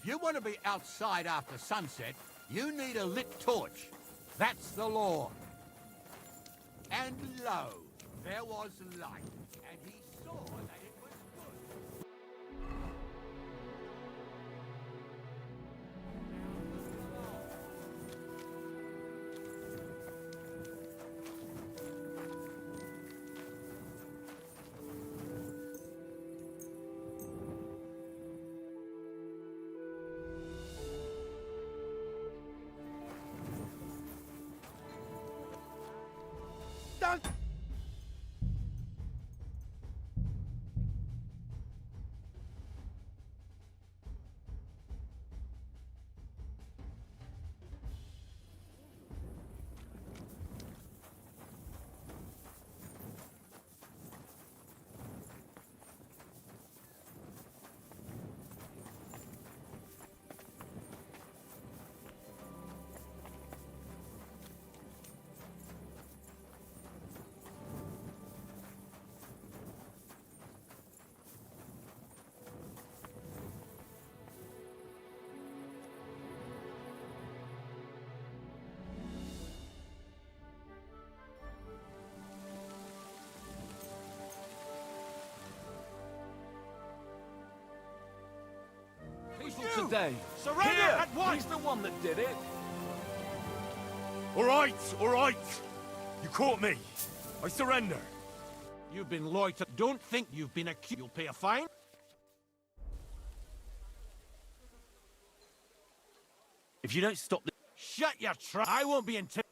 If you want to be outside after sunset, you need a lit torch. That's the law. And lo, there was light, and he saw that it was good. Don't. Today. Surrender Here! at once! He's the one that did it. All right. You caught me. I surrender. You've been loiter. Don't think you've been accused. You'll pay a fine. If you don't stop the... Shut your trap. I won't be intimidated.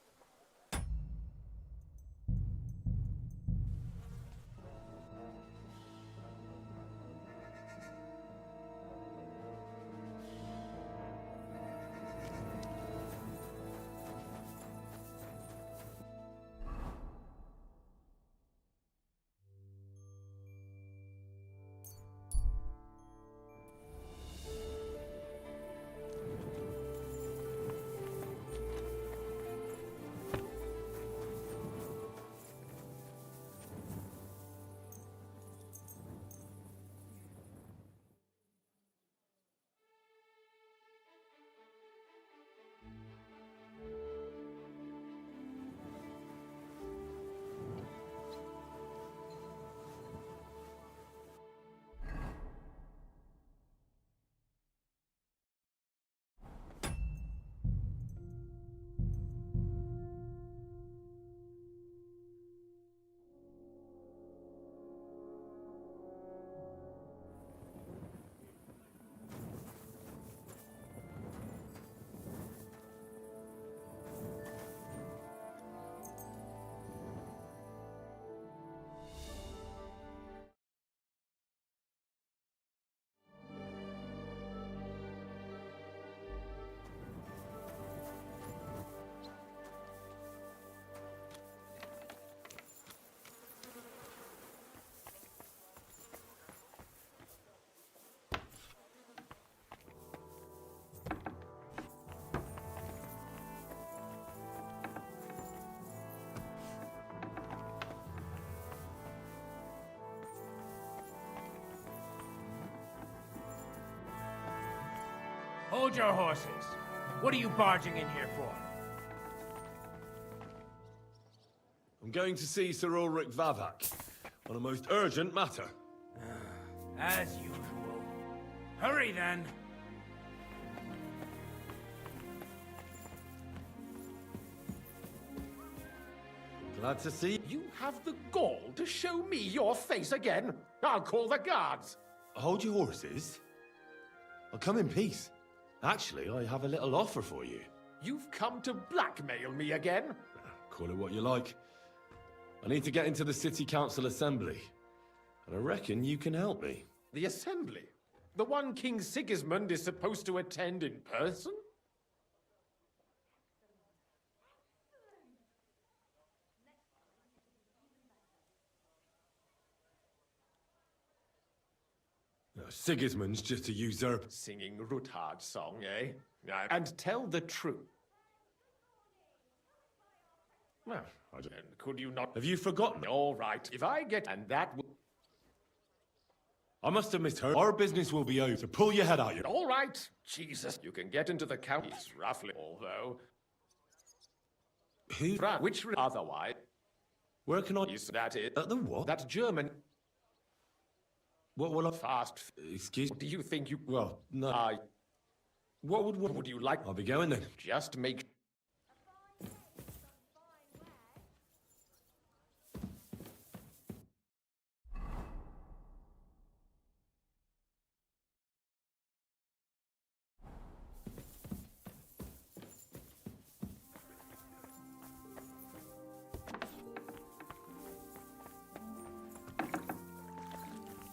Hold your horses. What are you barging in here for? I'm going to see Sir Ulrich Vavak on a most urgent matter. As usual. Hurry then. Glad to see you. You have the gall to show me your face again? I'll call the guards. Hold your horses. I'll come in peace. Actually, I have a little offer for you. You've come to blackmail me again? Call it what you like. I need to get into the City Council Assembly, and I reckon you can help me. The assembly? The one King Sigismund is supposed to attend in person? Sigismund's just a usurper. Singing Ruthard's song, eh? And tell the truth. Well, I don't... And could you not... Have you forgotten? All right, if I get... And that will... I must have misheard. Our business will be over, so pull your head out. All right. Jesus, you can get into the counties roughly, although... Who? Which otherwise... Where can I... Is that it? At the what? That German... What will I... Fast... Excuse... Do you think you... Well, no. What would you like? I'll be going then. Just make...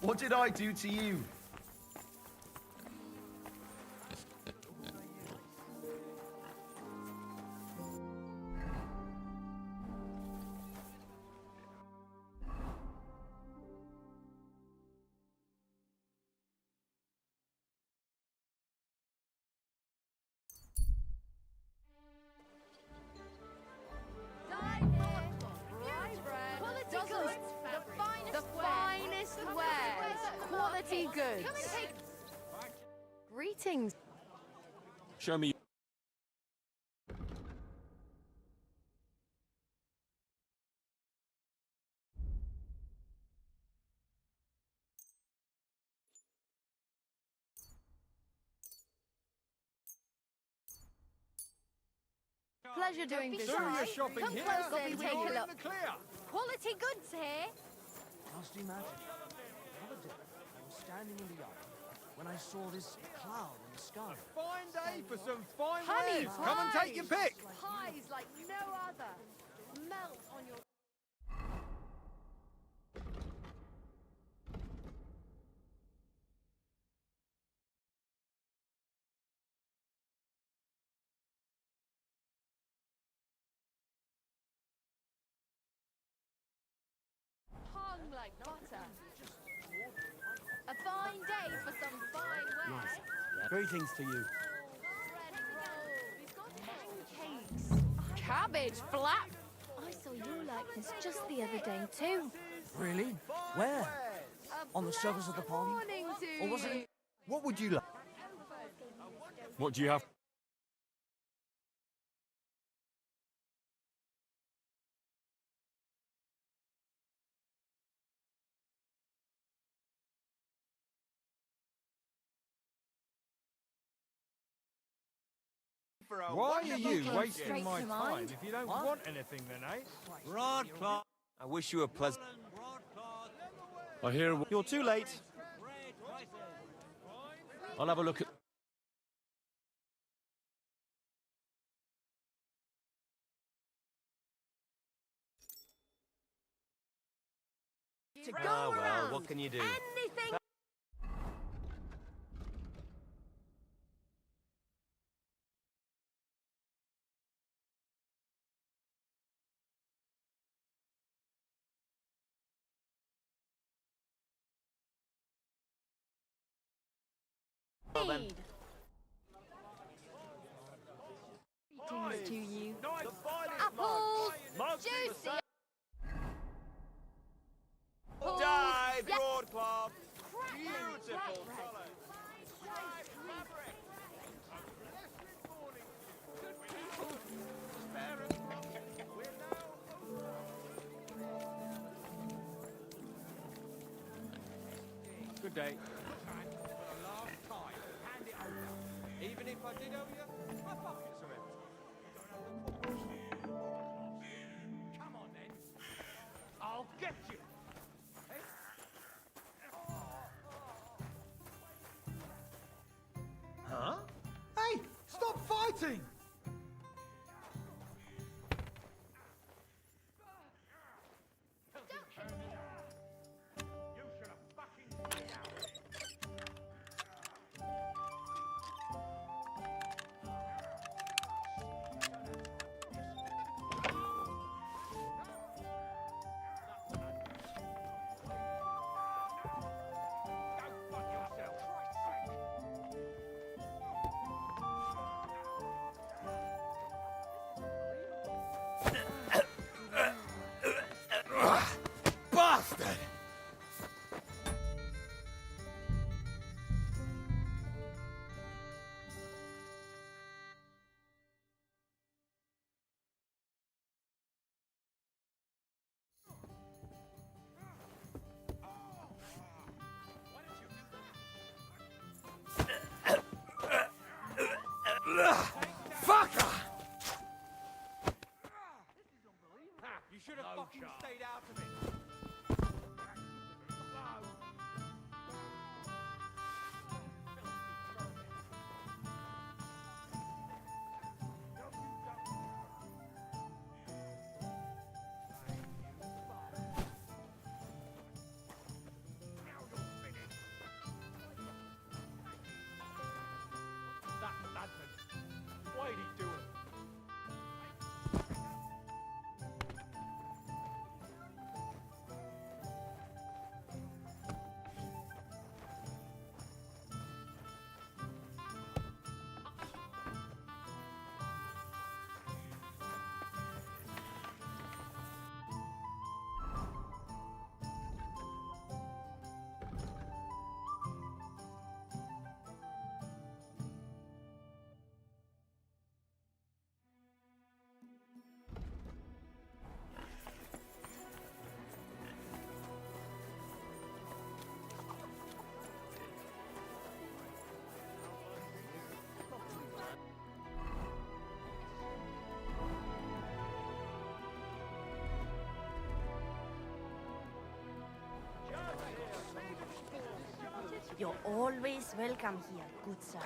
What did I do to you? Quality goods. Greetings. Show me. Pleasure doing business. shopping Come here. closer and take a look. Clear. Quality goods here. Just imagine. The other day, I was standing in the yard when I saw this cloud in the sky. Fine day for some fine Honey wares. Come and take your pick. Pies like no other. Melt on your... Hung like butter. A fine day for some fine wares. Greetings to you. Bread roll. We've got pancakes. Cabbage flap. I saw your likeness just the other day too. Really? Where? On the surface of the pond? Morning to Or was it... What would you like? What do you have? Why are you wasting Straight my to time mind. if you don't want anything then, eh? Broadcloth. I wish you a pleasant. I hear... You're too late. I'll have a look at... go well, around. what can you do? Anything. Well, then. Greetings to you. Apples, juicy. Apples, Dive, yeah, broadcloth. crackling flatbread. Good day. For the last time, hand it over. Even if I did owe you, my pockets are empty. Come on then. I'll get you. Huh? Hey, stop fighting! Fucker! You should have fucking stayed out of it. That madman. Why'd he do it? You're always welcome here, good sir.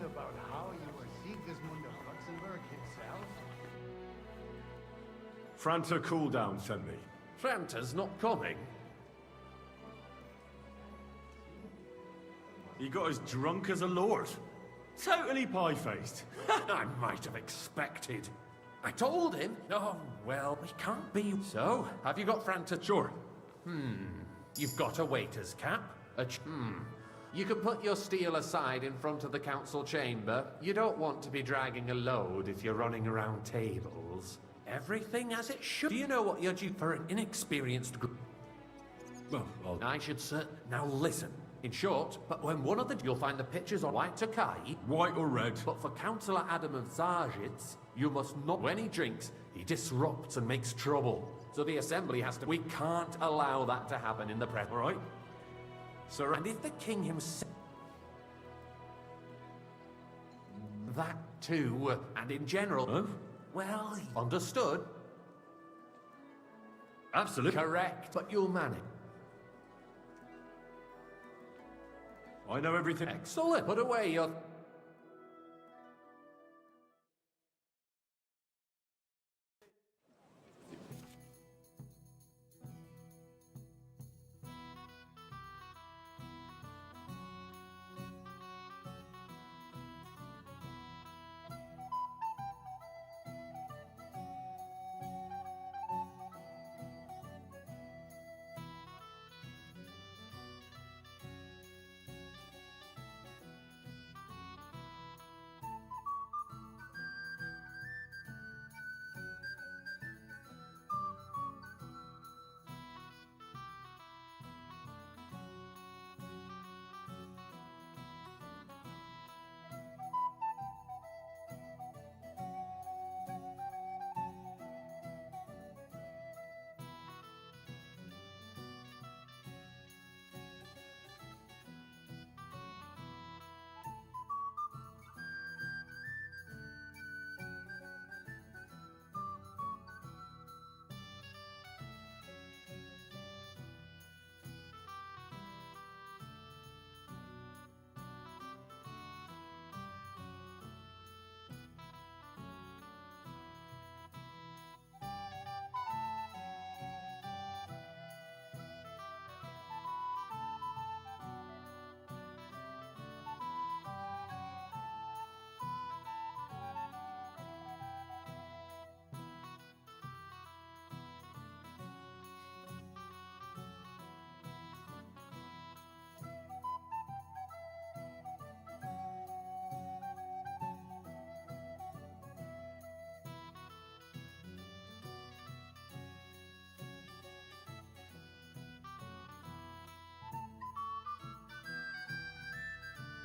About how you were Sigismund of Luxembourg himself? Franta Cooldown sent me. Franta's not coming. He got as drunk as a lord. Totally pie-faced. I might have expected. I told him. Oh, well, he can't be. So, have you got Franta? Sure. You've got a waiter's cap? You can put your steel aside in front of the council chamber. You don't want to be dragging a load if you're running around tables. Everything as it should. Do you know what you're due for an inexperienced group? Well, I should now listen. In short, but when one of the you'll find the pictures on white Tokai. white or red? But for Councillor Adam of Zarzhitz, you must not. When he drinks, he disrupts and makes trouble. So the assembly has to. We can't allow that to happen in the press. All right. Sir, and if the king himself. That too, and in general. Huh? Well, understood. Absolutely. Correct, but you'll manage. I know everything. Excellent. Put away your.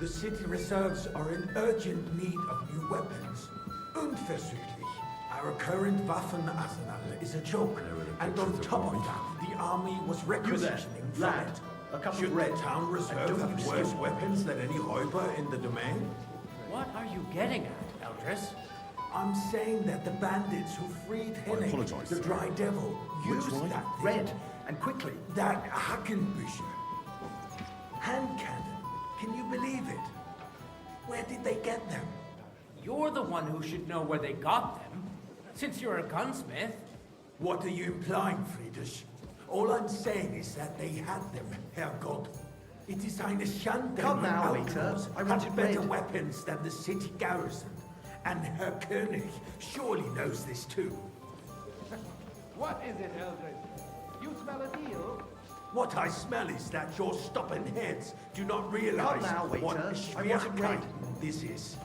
The city reserves are in urgent need of new weapons. Unverzüglich. Our current Waffenarsenal is a joke. And on top of that, the army was requisitioning from lad. it. A couple Should of the red. town reserve don't have you worse skip- weapons than any Räuber in the domain? What are you getting at, Eldris? I'm saying that the bandits who freed Hennig, apologize, the sir. Dry Devil, used one? that thing. Red, and quickly. That Hackenbücher. Hand cannon. Can you believe it? Where did they get them? You're the one who should know where they got them, since you're a gunsmith. What are you implying, Friedrich? All I'm saying is that they had them, Herrgott. It is eine Schande. Come you now, outlaws waiter. I want had it better red. weapons than the city garrison. And Herr König surely knows this too. What is it, Eldred? You smell a deal? What I smell is that your stubborn heads do not realize Come now, waiter. what I want it Schwierigkeit red. this is.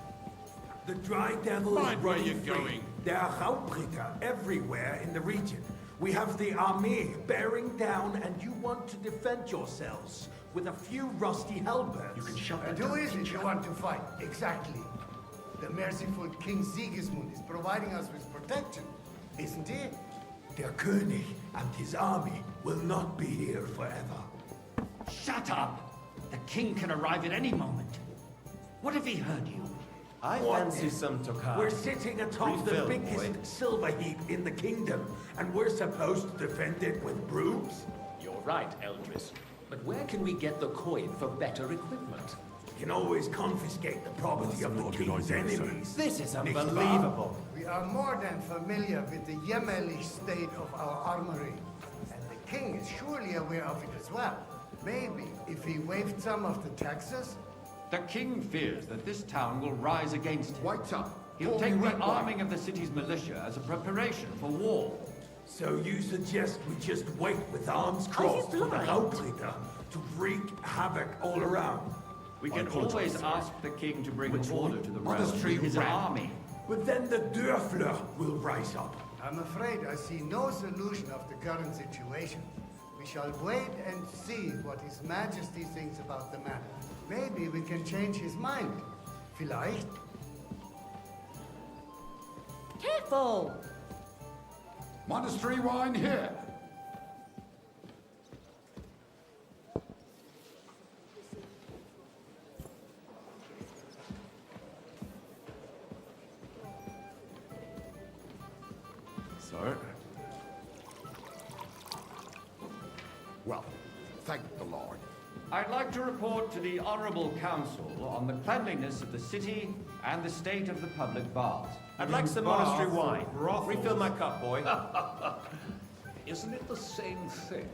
The Dry Devil Mind is where running you're free. going. There are Raubritter everywhere in the region. We have the army bearing down, and you want to defend yourselves with a few rusty halberds. You can shut And that who down, is it teacher. you want to fight? Exactly. The merciful King Sigismund is providing us with protection, isn't he? Der König and his army will not be here forever. Shut up! The king can arrive at any moment. What if he heard you? I What fancy is- some Tokar. We're sitting atop the Refill, biggest boy. silver heap in the kingdom, and we're supposed to defend it with brooms? You're right, Eldris. But where can we get the coin for better equipment? You can always confiscate the property of the king's enemies. This is Nicht wahr? unbelievable. We are more than familiar with the Yemeli state of our armory. And the king is surely aware of it as well. Maybe if he waived some of the taxes? The king fears that this town will rise against him. Wait up. He'll Call take me the Red Wine. arming of the city's militia as a preparation for war. So you suggest we just wait with arms crossed for the blind? Raubritter to wreak havoc all around? We can apologize, always sir. ask the king to bring Which order one? to the realm Monastery with his rat. army. But then the Dörfler will rise up. I'm afraid I see no solution of the current situation. We shall wait and see what His Majesty thinks about the matter. Maybe we can change his mind. Vielleicht. Careful! Monastery wine here. Sir? Well, thank the Lord. I'd like to report to the Honorable Council on the cleanliness of the city and the state of the public baths. I'd like some monastery wine. Refill my cup, boy. Isn't it the same thing?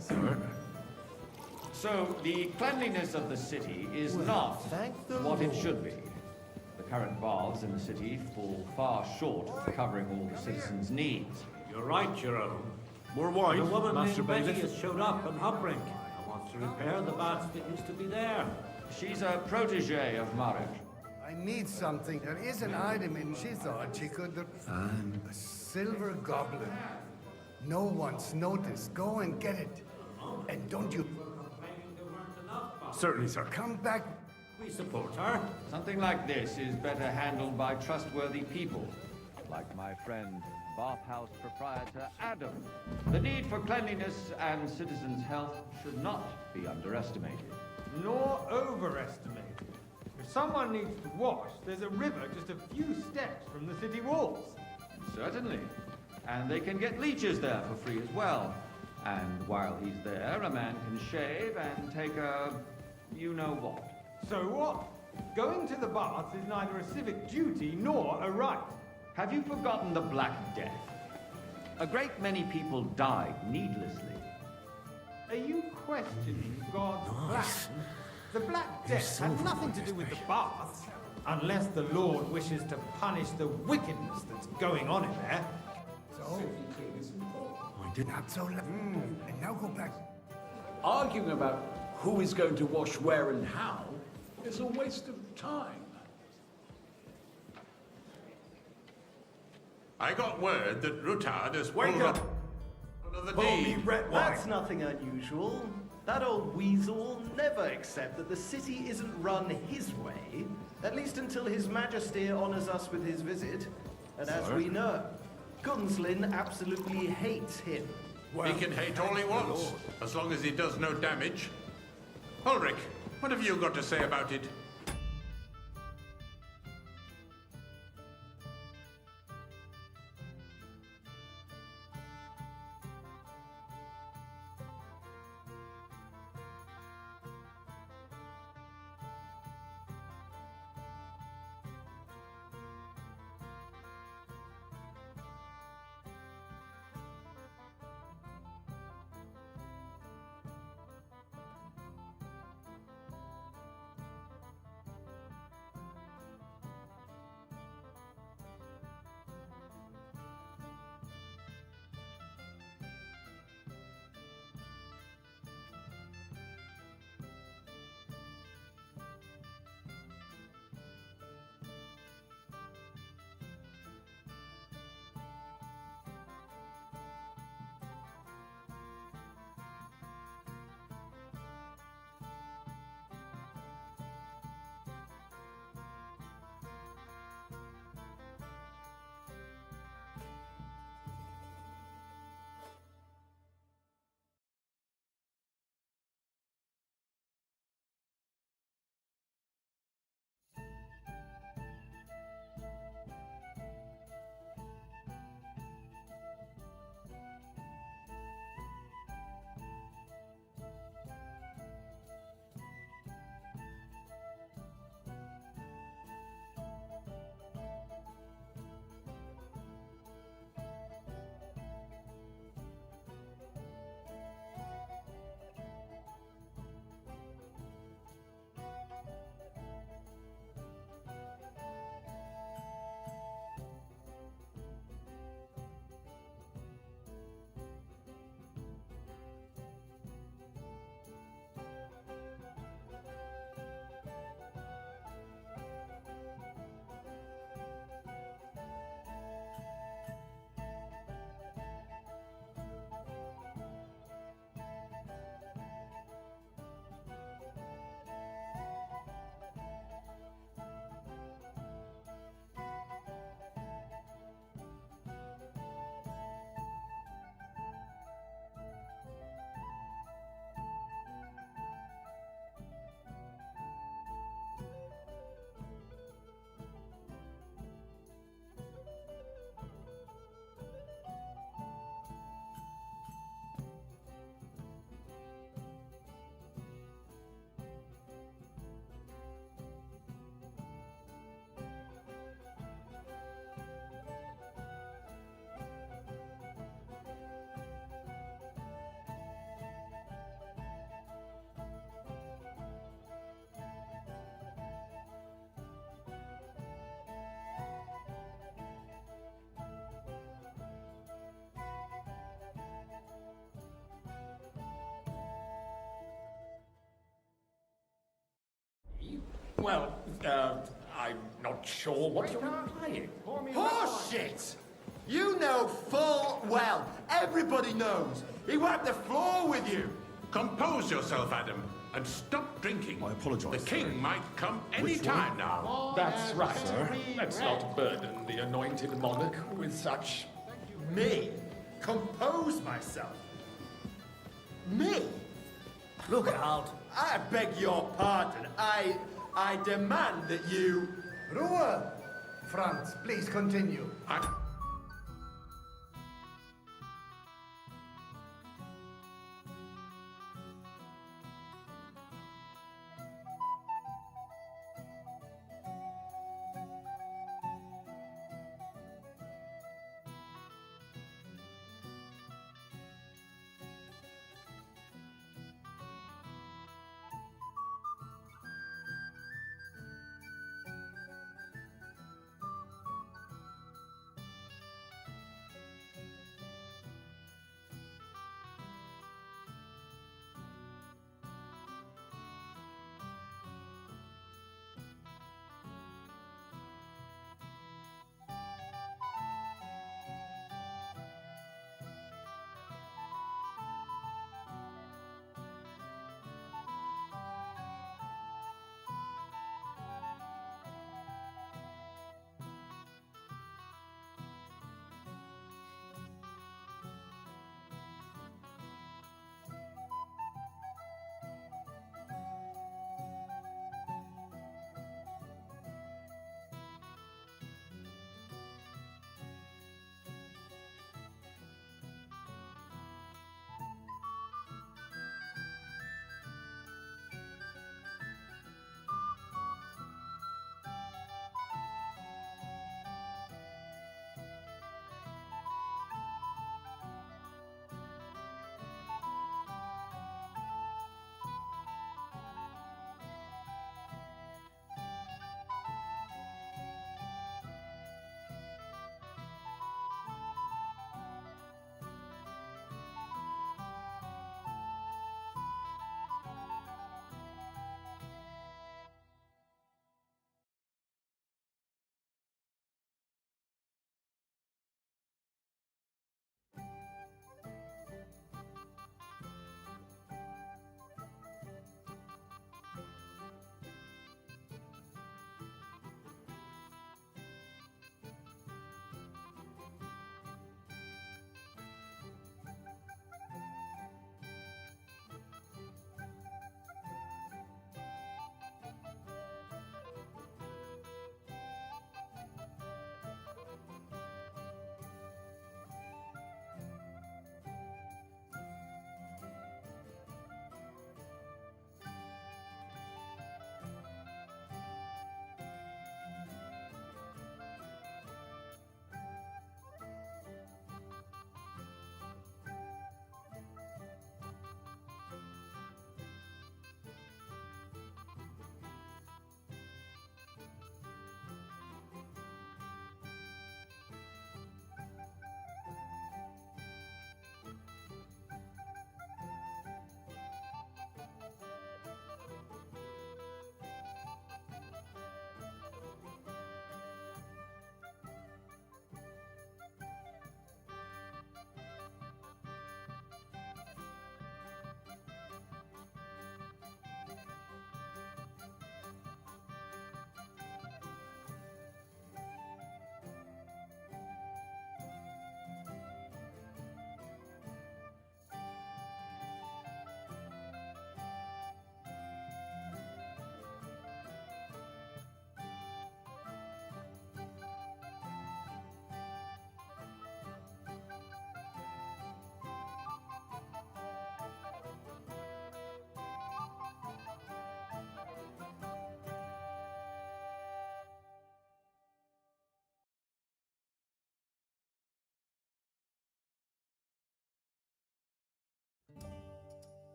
Sir? So, the cleanliness of the city is not what it should be. The current baths in the city fall far short of covering all the citizens' needs. You're right, Jerome. More wine, The woman Master named Betty Bailiff? has showed up in Hubrink and wants to repair the baths that used to be there. She's a protege of Marek. I need something. There is an item in she thought she could... A silver goblet. No one's noticed. Go and get it. And don't you Certainly, sir. come back. We support her. Something like this is better handled by trustworthy people. Like my friend, bathhouse proprietor Adam. The need for cleanliness and citizens' health should not be underestimated. Nor overestimated. If someone needs to wash, there's a river just a few steps from the city walls. Certainly. And they can get leeches there for free as well. And while he's there, a man can shave and take a you-know-what. So what? Going to the baths is neither a civic duty nor a right. Have you forgotten the Black Death? A great many people died needlessly. Are you questioning God's plan? The Black Death had nothing to do with the baths, unless the Lord wishes to punish the wickedness that's going on in there. So? I did not so. And now go back. Arguing about who is going to wash where and how is a waste of time. I got word that Rutard has Wake pulled up! Of the Pour me deed. red wine. That's nothing unusual. That old weasel will never accept that the city isn't run his way, at least until His Majesty honors us with his visit. And as we know, Gunslin absolutely hates him. He can hate all he wants, as long as he does no damage. Ulrich, what have you got to say about it? Well, I'm not sure what you're implying. Horseshit! You know full well, everybody knows, he wiped the floor with you! Compose yourself, Adam, and stop drinking. I apologize. The king might come any time now. That's right. Let's not burden the anointed monarch with such... Me? Compose myself? Me? Look out. I beg your pardon. I demand that you... Ruhe! Franz, please continue.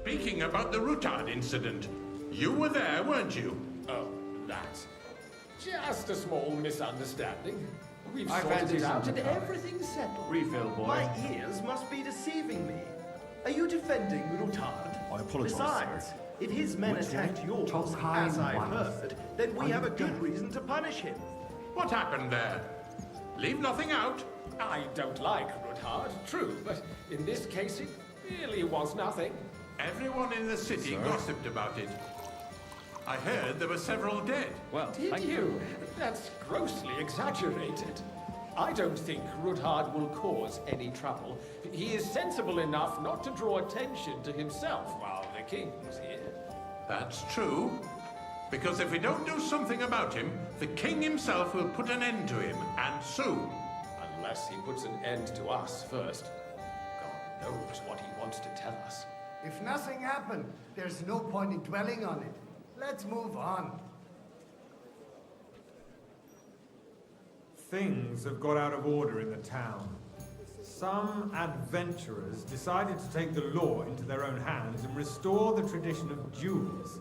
Speaking about the Rutard incident, you were there, weren't you? Oh, that. Just a small misunderstanding. We've I sorted fancy it out some and time. everything's settled. Refill, boy. My ears must be deceiving me. Are you defending Rutard? I apologise, Besides, sir. if his men attacked yours, as I've heard, then we have a good reason to punish him. What happened there? Leave nothing out. I don't like Rutard, true, but in this case it really was nothing. Everyone in the city gossiped about it. I heard there were several dead. Well, Did you? That's grossly exaggerated. I don't think Rutard will cause any trouble. He is sensible enough not to draw attention to himself while the king was here. That's true. Because if we don't do something about him, the king himself will put an end to him, and soon. Unless he puts an end to us first. God knows what he wants to tell us. If nothing happened, there's no point in dwelling on it. Let's move on. Things have got out of order in the town. Some adventurers decided to take the law into their own hands and restore the tradition of duels.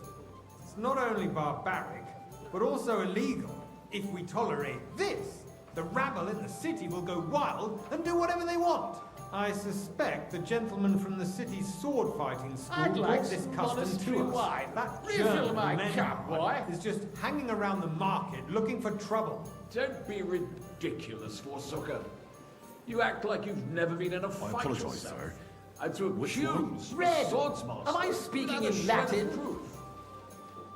It's not only barbaric, but also illegal. If we tolerate this, the rabble in the city will go wild and do whatever they want. I suspect the gentleman from the city's sword fighting school I'd like brought this some custom monastery to us. wine. That Refill German my Lenin cup, boy. is just hanging around the market looking for trouble. Don't be ridiculous, Forsucker. You act like you've never been in a fight apologise, yourself. sir. And to accuse Red, swordsmasters am I speaking without a in shred of Latin? proof.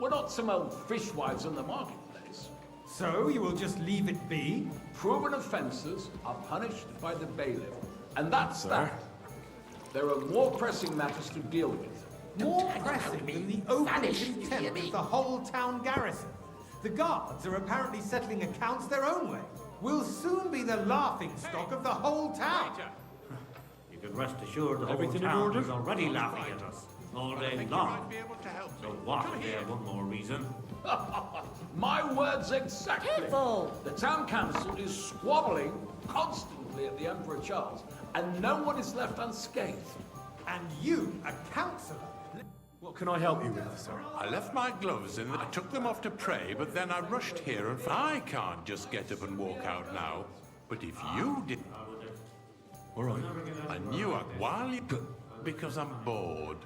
We're not some old fishwives in the marketplace. So you will just leave it be? Proven offences are punished by the bailiff. And that's that. There are more pressing matters to deal with. More pressing than the open contempt of the whole town garrison. The guards are apparently settling accounts their own way. We'll soon be the laughing stock of the whole town. You can rest assured the whole Everything in town order? is already laughing at us all day long. So what if they have one more reason? My words exactly. Careful! The town council is squabbling constantly at the Emperor Charles, and no one is left unscathed. And you, a councillor. What can I help you with, sir? I left my gloves in. I took them off to pray, but then I rushed here and I can't just get up and walk out now. But if you did... All right. I knew it while you... Because I'm bored.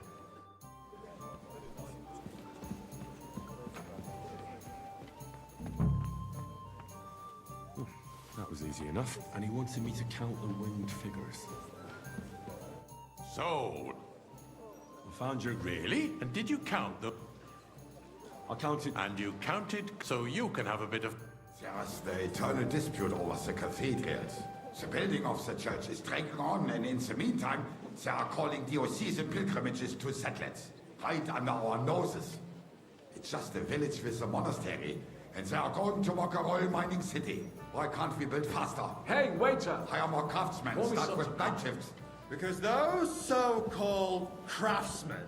That was easy enough. And he wanted me to count the winged figures. So... I found your... Really? And did you count them? I counted... And you counted so you can have a bit of... There's the eternal dispute over the cathedrals. The building of the church is dragging on, and in the meantime, they are calling diocesan pilgrimages to settlers, right under our noses. It's just a village with a monastery, and they are going to make a royal mining city. Why can't we build faster? Hey, waiter! Hire more craftsmen, Pour me start some with night shifts. Because those so-called craftsmen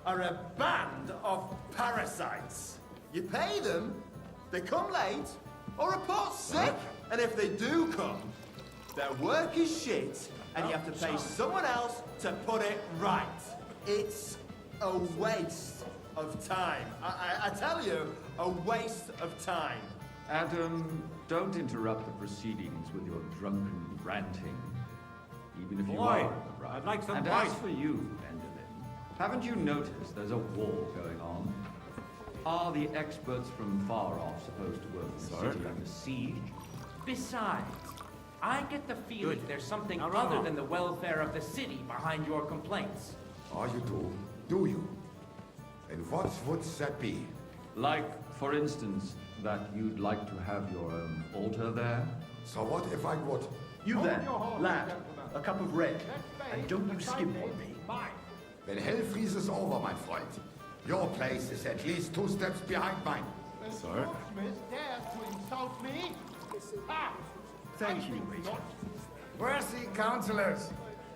are a band of parasites. You pay them, they come late, or report sick, and if they do come, their work is shit, and you have to pay someone else to put it right. It's a waste of time. I tell you, a waste of time. Adam, don't interrupt the proceedings with your drunken ranting. Even if you Boy, are in the right. I'd like some And white. as for you, Enderlin, haven't you noticed there's a war going on? Are the experts from far off supposed to work in the city under siege? Besides, I get the feeling there's something Now, other Ron. than the welfare of the city behind your complaints. Oh, you do? Do you? And what would that be? Like, for instance, that you'd like to have your own altar there? So what if I would? You there, lad, a cup of red, and don't you skimp on me. When hell freezes over, my friend, your place is at least 2 steps behind mine. Sir? dares to insult me? Thank you, waiter. Worthy councillors,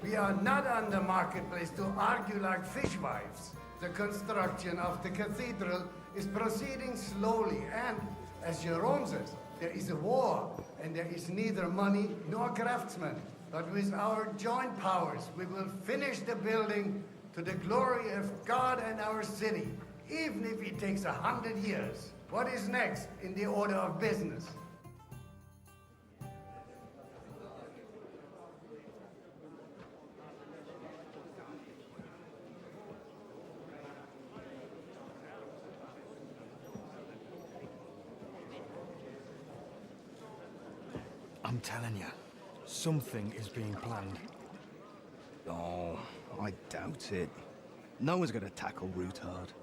we are not on the marketplace to argue like fishwives. The construction of the cathedral is proceeding slowly, and, as Jerome says, there is a war, and there is neither money nor craftsmen. But with our joint powers, we will finish the building to the glory of God and our city, even if it takes 100 years. What is next in the order of business? I'm telling you, something is being planned. Oh, I doubt it. No one's gonna tackle Root hard.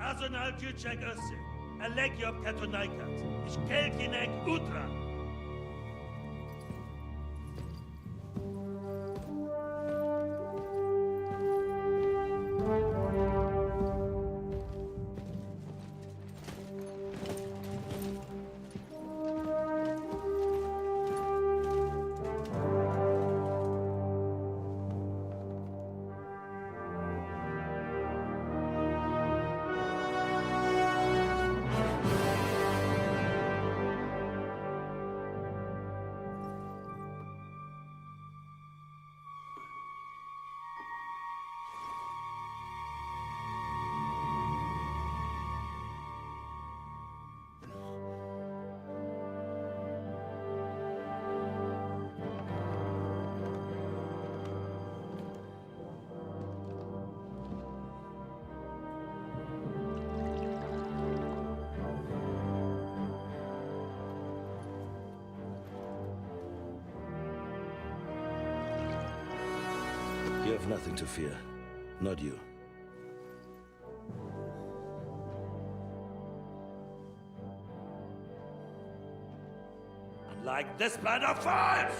Azonal Juchek Össe, Alegiop Katonaikat, Ishkelkinek Utra. You have nothing to fear. Not you. Like this band of fires!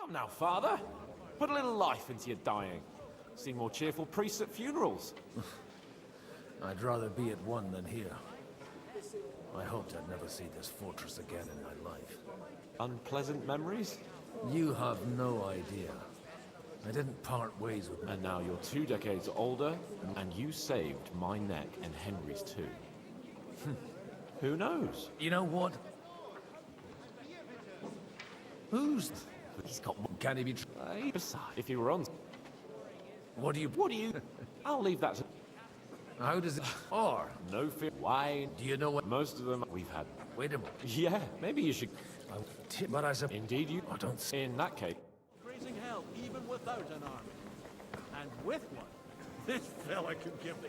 Come now, Father. Put a little life into your dying. See more cheerful priests at funerals. I'd rather be at one than here. I hoped I'd never see this fortress again in my life. Unpleasant memories? You have no idea. I didn't part ways with... And now you're 2 decades older, and you saved my neck and Henry's too. Who knows? You know what? Who's... He's got... Can he be... Besides, if he were on... What do you... I'll leave that to... How does it... Or... No fear. Why? Do you know what... Most of them we've had... Wait a minute. Yeah, maybe you should... But I said... Indeed you... I don't... In that case... Raising hell even without an army. And with one, this fella can give the...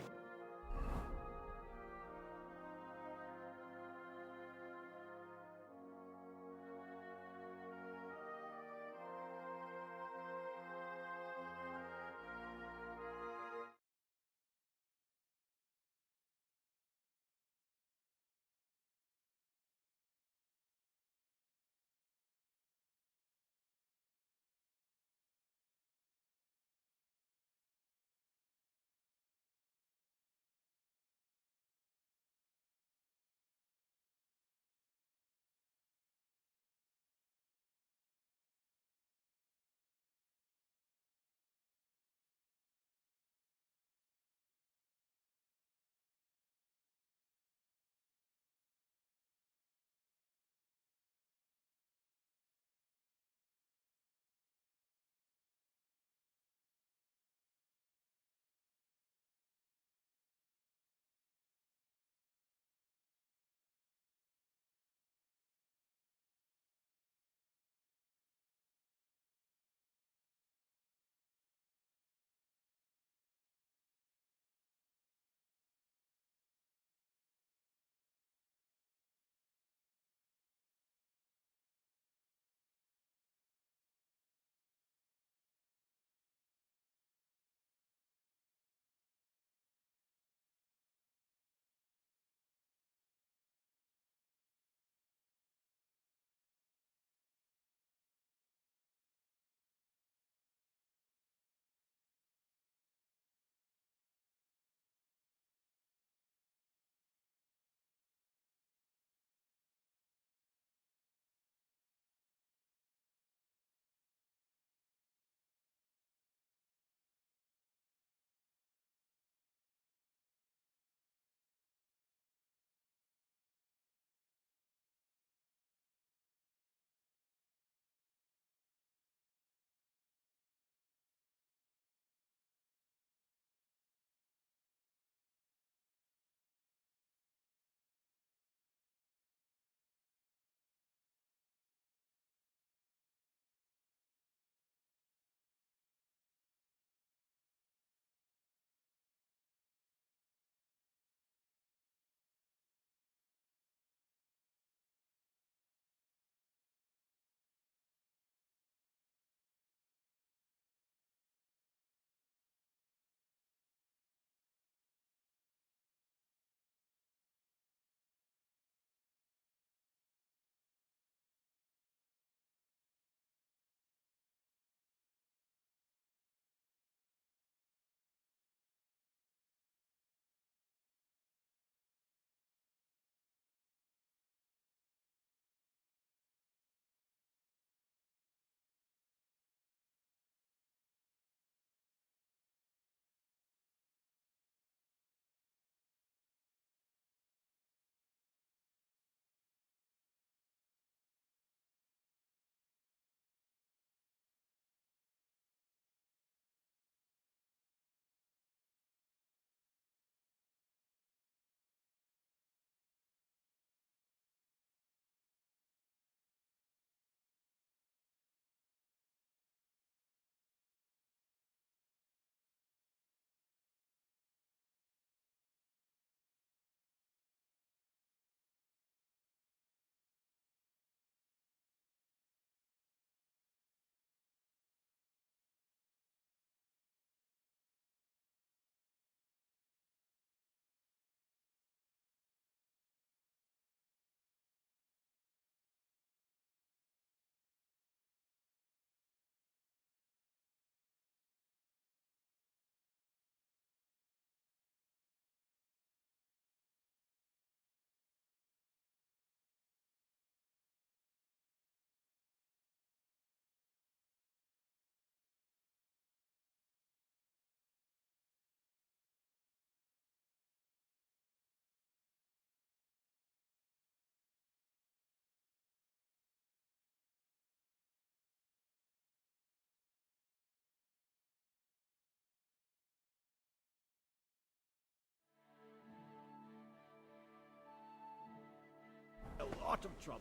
lot of trouble.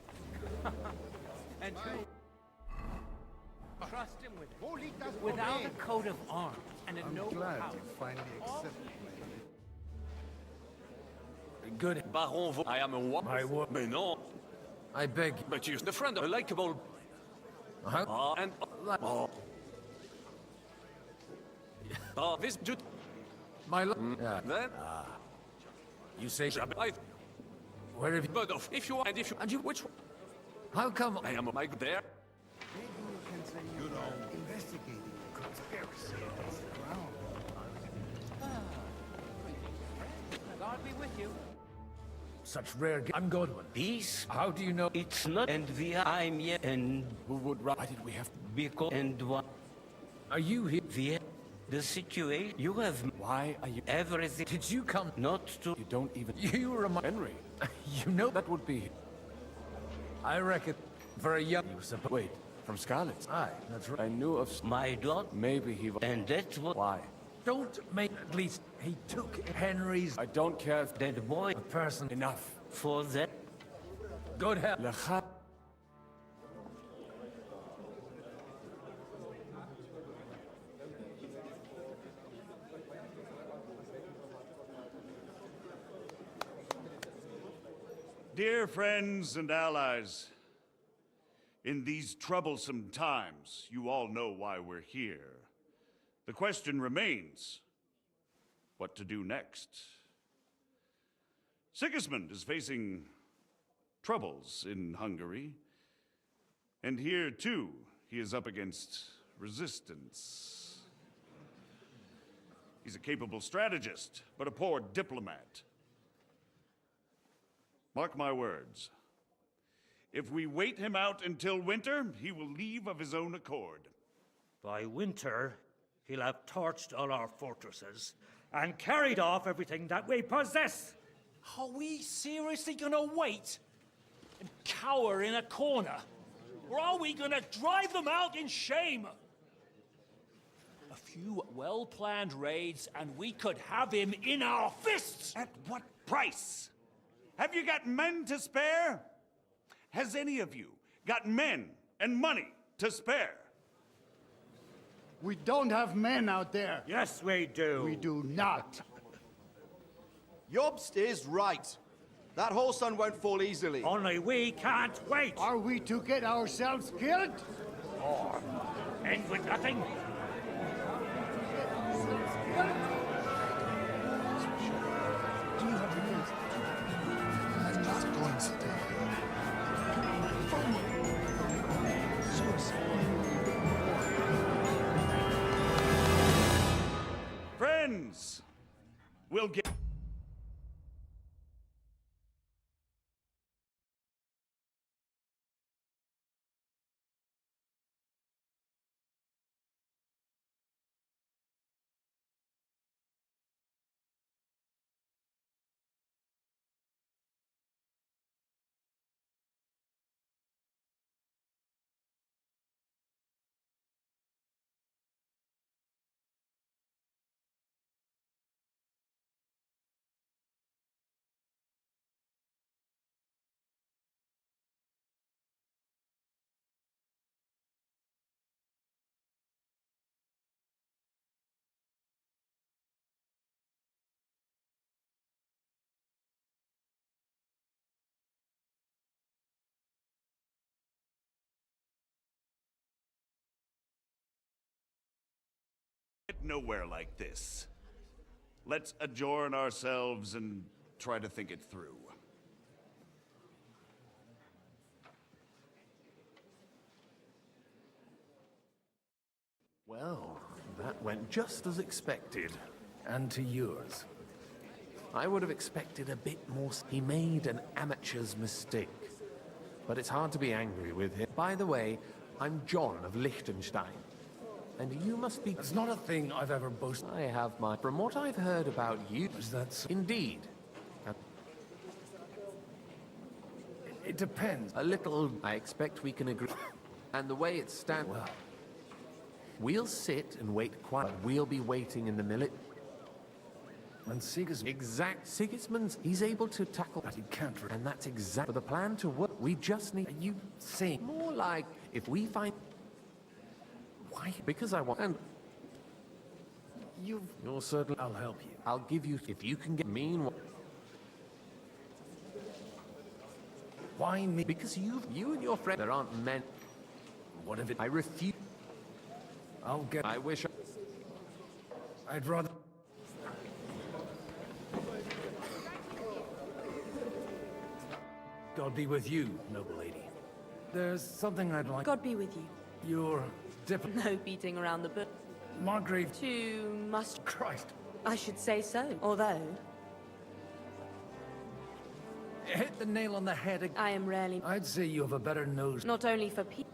And trust him without a coat of arms and a noble house. finally accepted. Good. Baron, I am a what? My word. Mais non. I beg. But you're the friend of a likable. And. This just. My lord. Yeah. Then. You say. I. Where have you. But if you and if you and you which. How come? I am a Mike there. Maybe you can say you know investigating the conspiracy against the crown. God be with you. Such rare. I'm Godwin. Peace? How do you know? It's not. And I'm here. And Who would? Why did we have to? because and what? Are you here? The situation you have. Why are you? Everything. Did you come? Not to. You don't even. You remind Henry. You know that would be. I reckon for a young. You supposed. Wait, from Scarlet's. Aye, that's right. I knew of. My daughter. Maybe he. And that's what. Why? Don't make. At least he took Henry's. I don't care if That boy. a person. Enough. For that. Good hell. Dear friends and allies, in these troublesome times, you all know why we're here. The question remains, what to do next? Sigismund is facing troubles in Hungary, and here too, he is up against resistance. He's a capable strategist, but a poor diplomat. Mark my words. If we wait him out until winter, he will leave of his own accord. By winter, he'll have torched all our fortresses and carried off everything that we possess. Are we seriously gonna wait and cower in a corner? Or are we gonna drive them out in shame? A few well-planned raids and we could have him in our fists! At what price? Have you got men to spare? Has any of you got men and money to spare? We don't have men out there. Yes, we do. We do not. Jobst is right. That whole sun won't fall easily. Only we can't wait. Are we to get ourselves killed? Or end with nothing? Friends, we'll get... nowhere like this. Let's adjourn ourselves and try to think it through. Well, that went just as expected. And to yours. I would have expected a bit more. He made an amateur's mistake. But it's hard to be angry with him. By the way, I'm John of Liechtenstein. And you must be... It's not a thing I've ever boasted. I have my... From what I've heard about you... Is that so? Indeed. It depends. A little... I expect we can agree. And the way it stands... Well... We'll sit and wait quiet. We'll be waiting in the millet. And Sigismund's, he's able to tackle, but he can't. And that's exactly the plan to work. We just need, you see, more like if we find, why? Because I want, and you're certain, I'll help you. I'll give you, if you can get mean. Why me? Because you and your friend, there aren't men. What if it, I refuse. I'll get, I wish I'd rather. God be with you, noble lady. There's something I'd like. God be with you. Your No beating around the bush. Margrave. Too must. Christ. I should say so. Although. Hit the nail on the head. I am rarely. I'd say you have a better nose. Not only for people.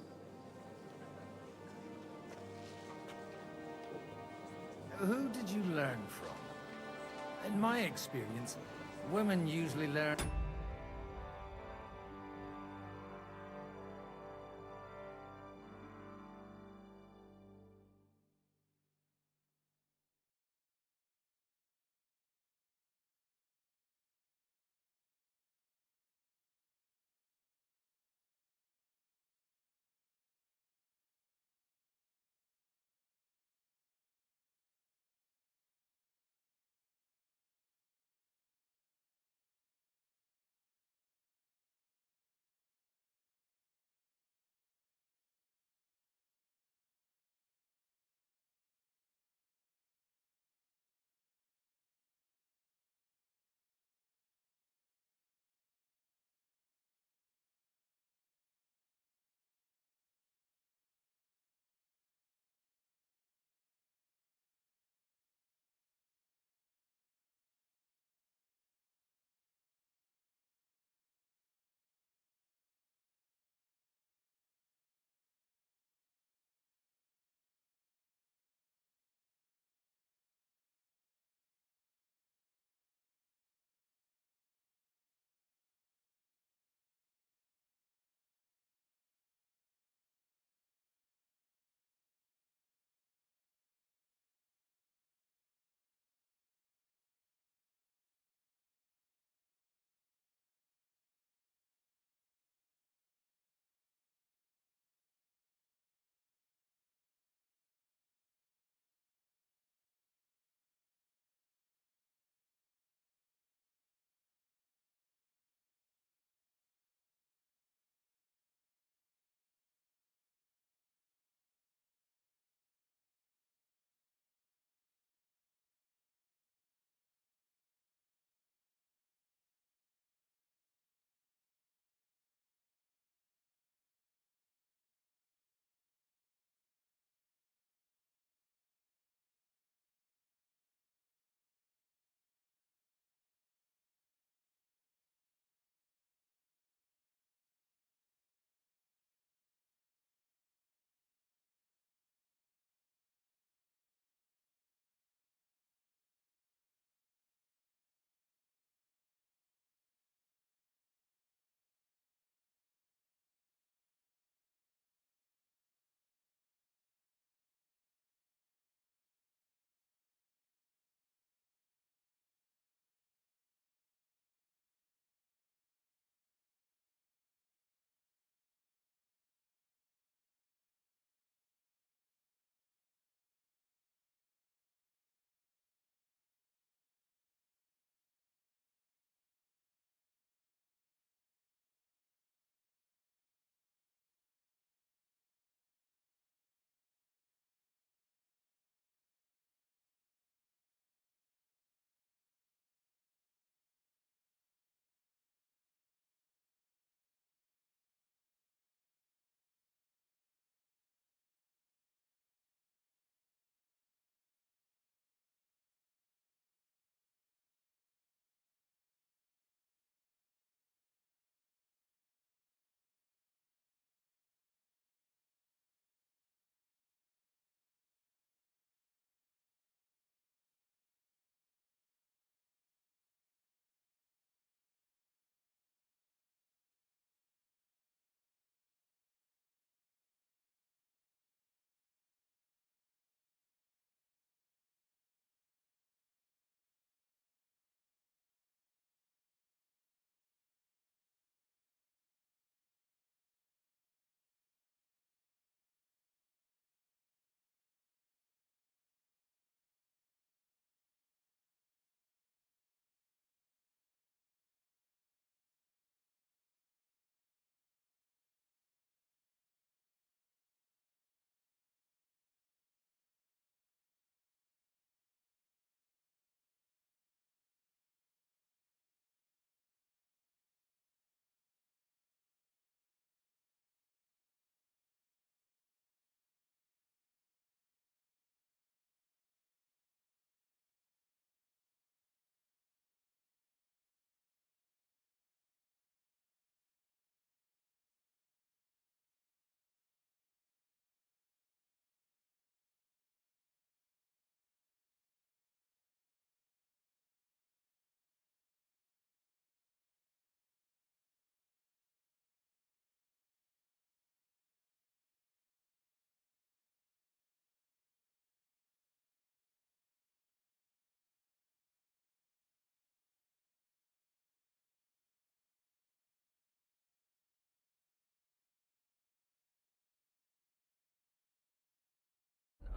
Who did you learn from? In my experience, women usually learn.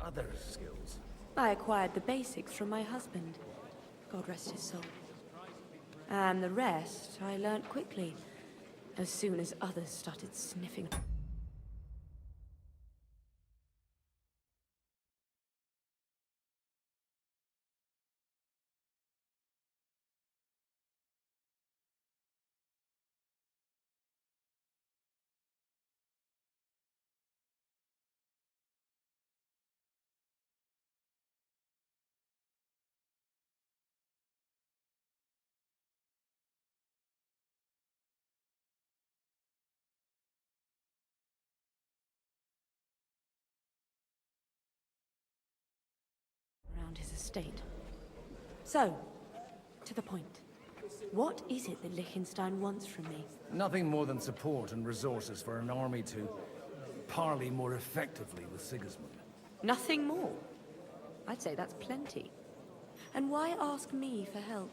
other skills? I acquired the basics from my husband. God rest his soul. And the rest I learnt quickly, as soon as others started sniffing. Around his estate. So, to the point. What is it that Liechtenstein wants from me? Nothing more than support and resources for an army to parley more effectively with Sigismund. Nothing more? I'd say that's plenty. And why ask me for help?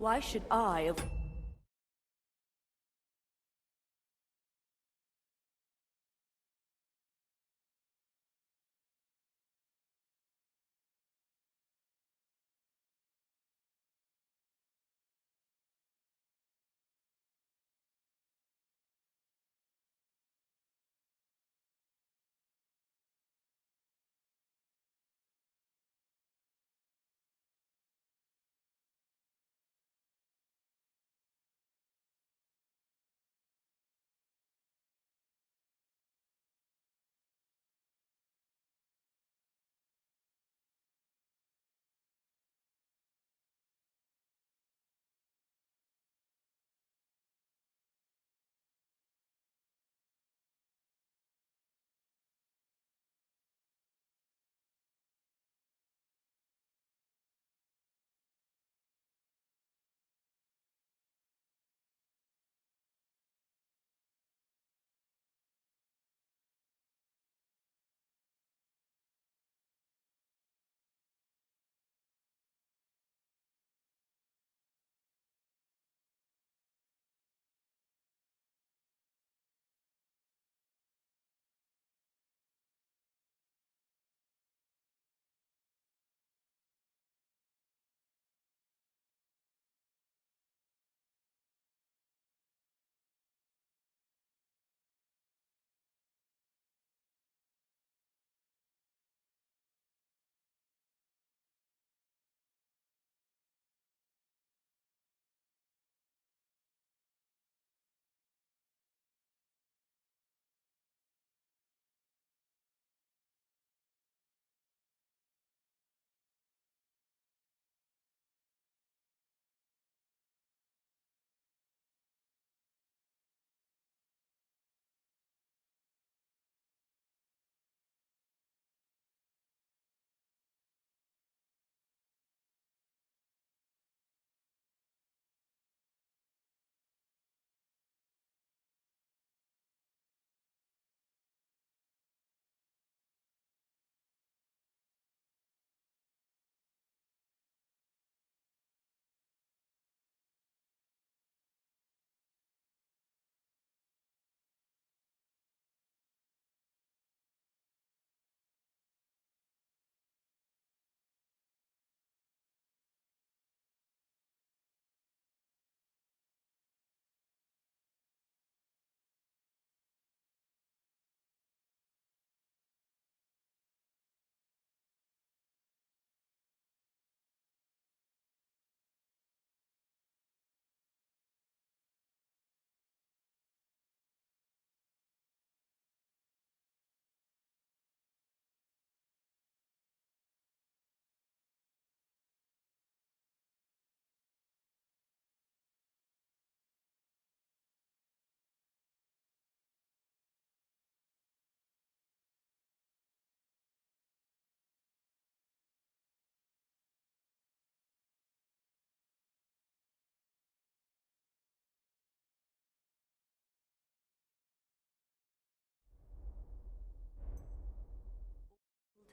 Why should I have...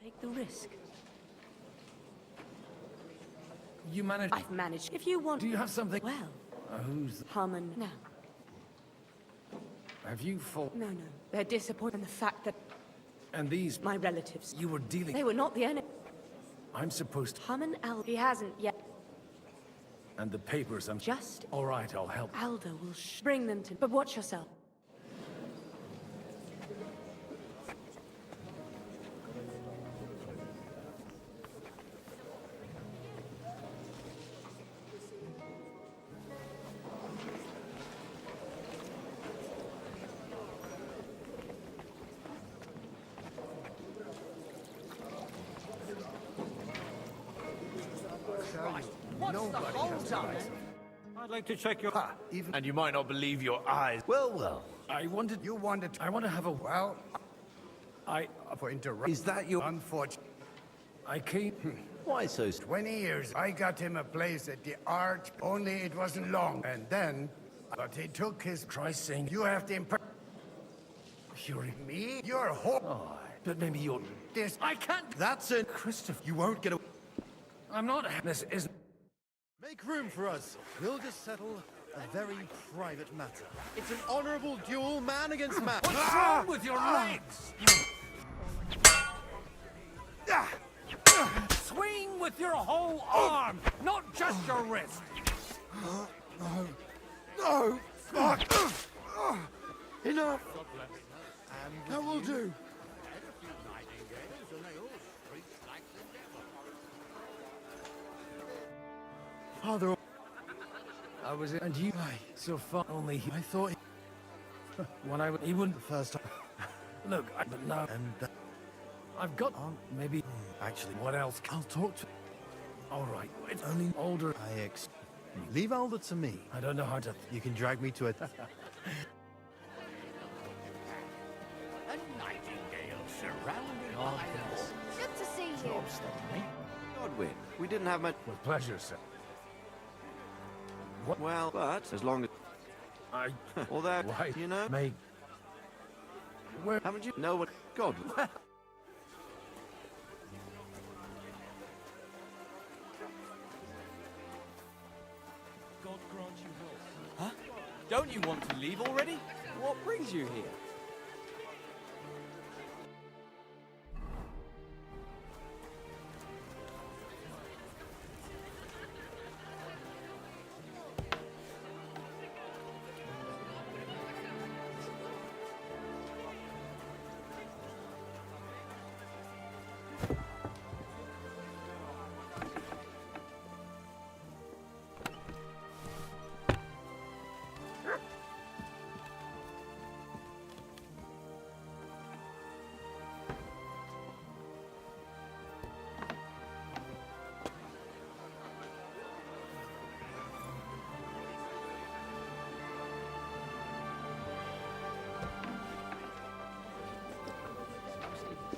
Take the risk. You managed... I've managed. If you want... Do you have something... Well... who's... Harmon. No. Have you fought... No. They're disappointed in the fact that... And these... My relatives. You were dealing... They were not the enemy. I'm supposed to... Harmon He hasn't yet. And the papers, I'm... Just... All right, I'll help. Aldo will bring them to... But watch yourself. I'd like to check your... Even... And you might not believe your eyes. Well. I wanted... You wanted... I want to have a... Well... For interrupt... Is that your... Unfortunate... I came... Why so... 20 years. I got him a place at the Arch. Only it wasn't long. And then... But he took his... Try saying... You have to You're... Me? You're a whore. Oh, but maybe you're... This... I can't... That's it. Christopher, you won't get a... I'm not... This isn't... Make room for us. We'll just settle a very private matter. It's an honorable duel, man against man. What's wrong with your legs? Swing with your whole arm, not just your wrist. No! Fuck! Enough! That will do. Father... I was in... And you... So far, only he... I thought... When I... He wouldn't... First time... Look, but now... And... I've got... maybe... Actually... What else? I'll talk to... All right, it's only older... Leave Alda to me. I don't know how to... You can drag me to a... A nightingale surrounded by... Good to see you. Godwin, we didn't have much... With pleasure, sir. What? Well, but as long as... I... All that, Why, you know? May... Where... Haven't you... know what... Godwin... God grant you health. Huh? Don't you want to leave already? What brings you here?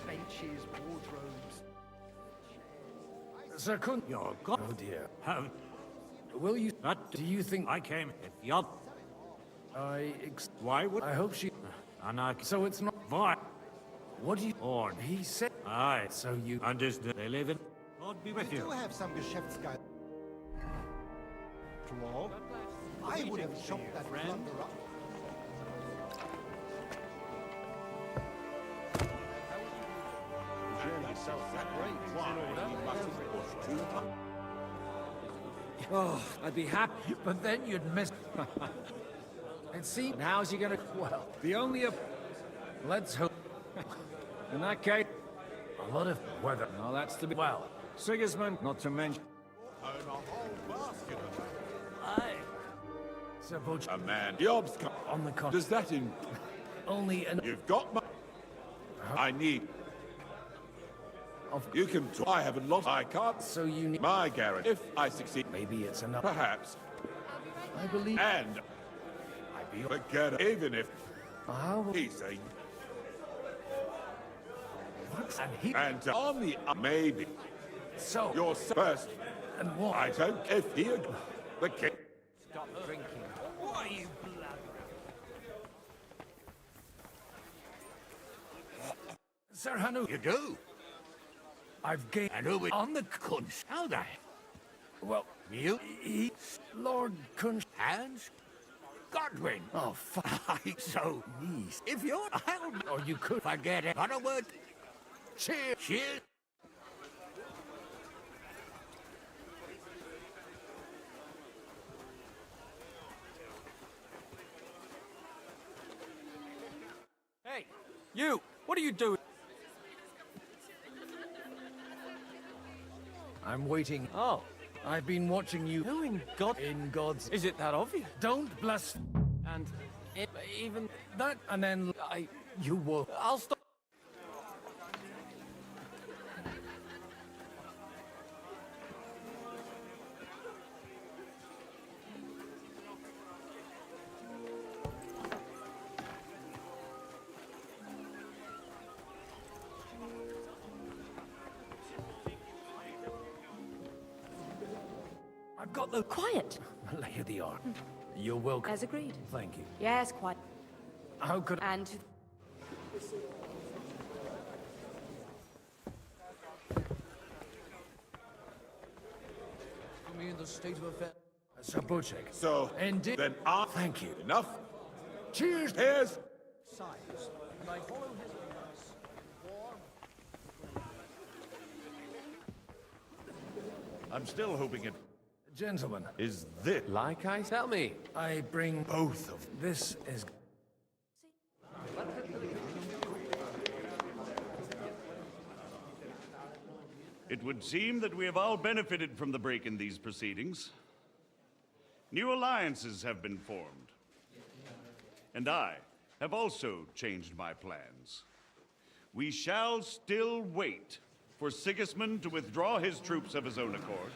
Benches, wardrobes... Sir Kun... Your God... Oh, dear. Have... Will you... That... Do you think... I came... If you're... Why would... I hope she... And I... So it's not... Why? What do you... Or... He said... Aye. So you... Understood. They live in... God be with We you. do have some Geschäftsgeist. To all. I would have chopped that plunder up. Oh, I'd be happy, but then you'd miss... And see, how's he gonna... Well, the only... Let's hope... In that case... A lot of weather. No, that's to be... Well, Sigismund, not to mention... Aye. Sir Butch... A man. Jobs on the con... Does that in... Only an... You've got my... I need... You can... I haven't lost... I can't... So you need... My guarantee. If I succeed... Maybe it's enough... Perhaps. I believe... And... I'd be... Forget it. Even if... How... He's a... What? And he... And on the... maybe. So... You're first. And what? I don't... If he... The king... Stop drinking. Why you blabbering? Sir Hanu... You do? I've gained... And who was on the Kunst? How the... Well, Lord Kunst... Hans? Godwin. Oh, fuck. So, niece. If you're... Or you could forget it. Got a word? Cheers. Cheers. Hey, you! What are you doing? I'm waiting. Oh. I've been watching you. Who in God's... Is it that obvious? Don't bless... And even... That, and then... You will... I'll stop. I've got the... Quiet. Lay of the arm. You're welcome. As agreed. Thank you. Yes, quite. How could... And... me in the state of affairs. Sir Butchek. So, Indeed. then Thank you. enough. Cheers. Here's... Sides. And I follow his advice. I'm still hoping it Gentlemen. is this. Like I... Tell me. I bring... Both of them. This is... It would seem that we have all benefited from the break in these proceedings. New alliances have been formed. And I have also changed my plans. We shall still wait for Sigismund to withdraw his troops of his own accord.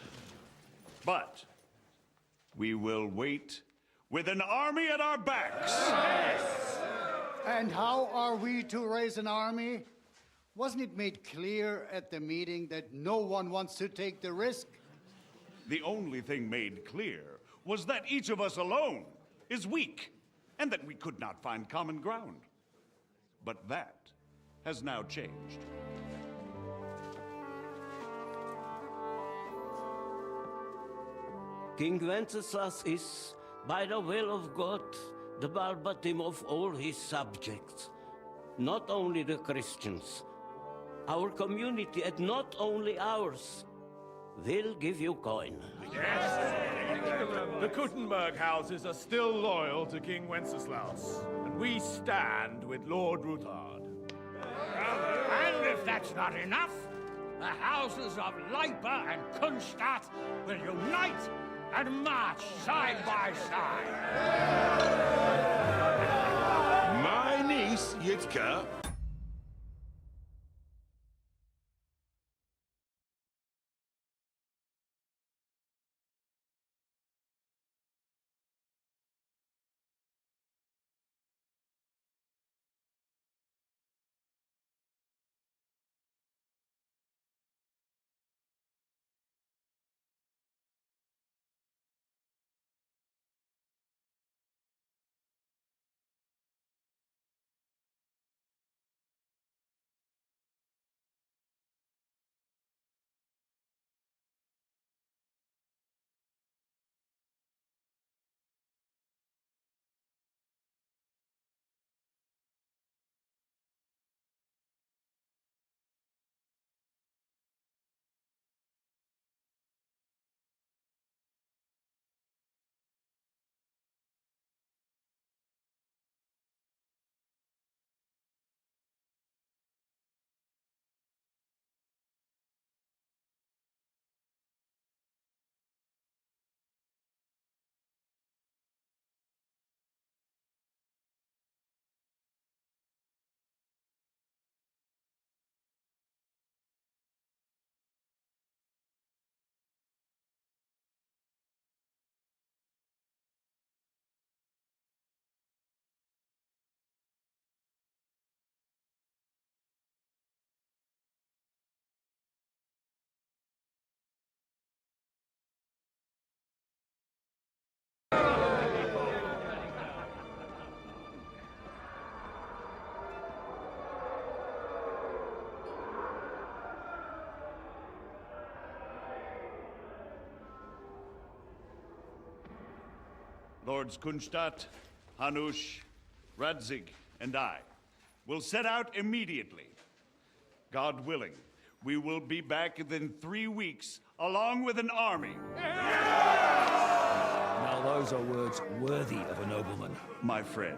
But we will wait with an army at our backs. And how are we to raise an army? Wasn't it made clear at the meeting that no one wants to take the risk? The only thing made clear was that each of us alone is weak, and that we could not find common ground. But that has now changed. King Wenceslas is, by the will of God, the balbatim of all his subjects. Not only the Christians, our community, and not only ours, will give you coin. The Kuttenberg houses are still loyal to King Wenceslas, and we stand with Lord Ruthard. And if that's not enough, the houses of Leipa and Kunstadt will unite and march side by side. My niece, Yitka, Lords Kunstadt, Hanush, Radzig, and I will set out immediately. God willing, we will be back within 3 weeks, along with an army. Now those are words worthy of a nobleman. My friend,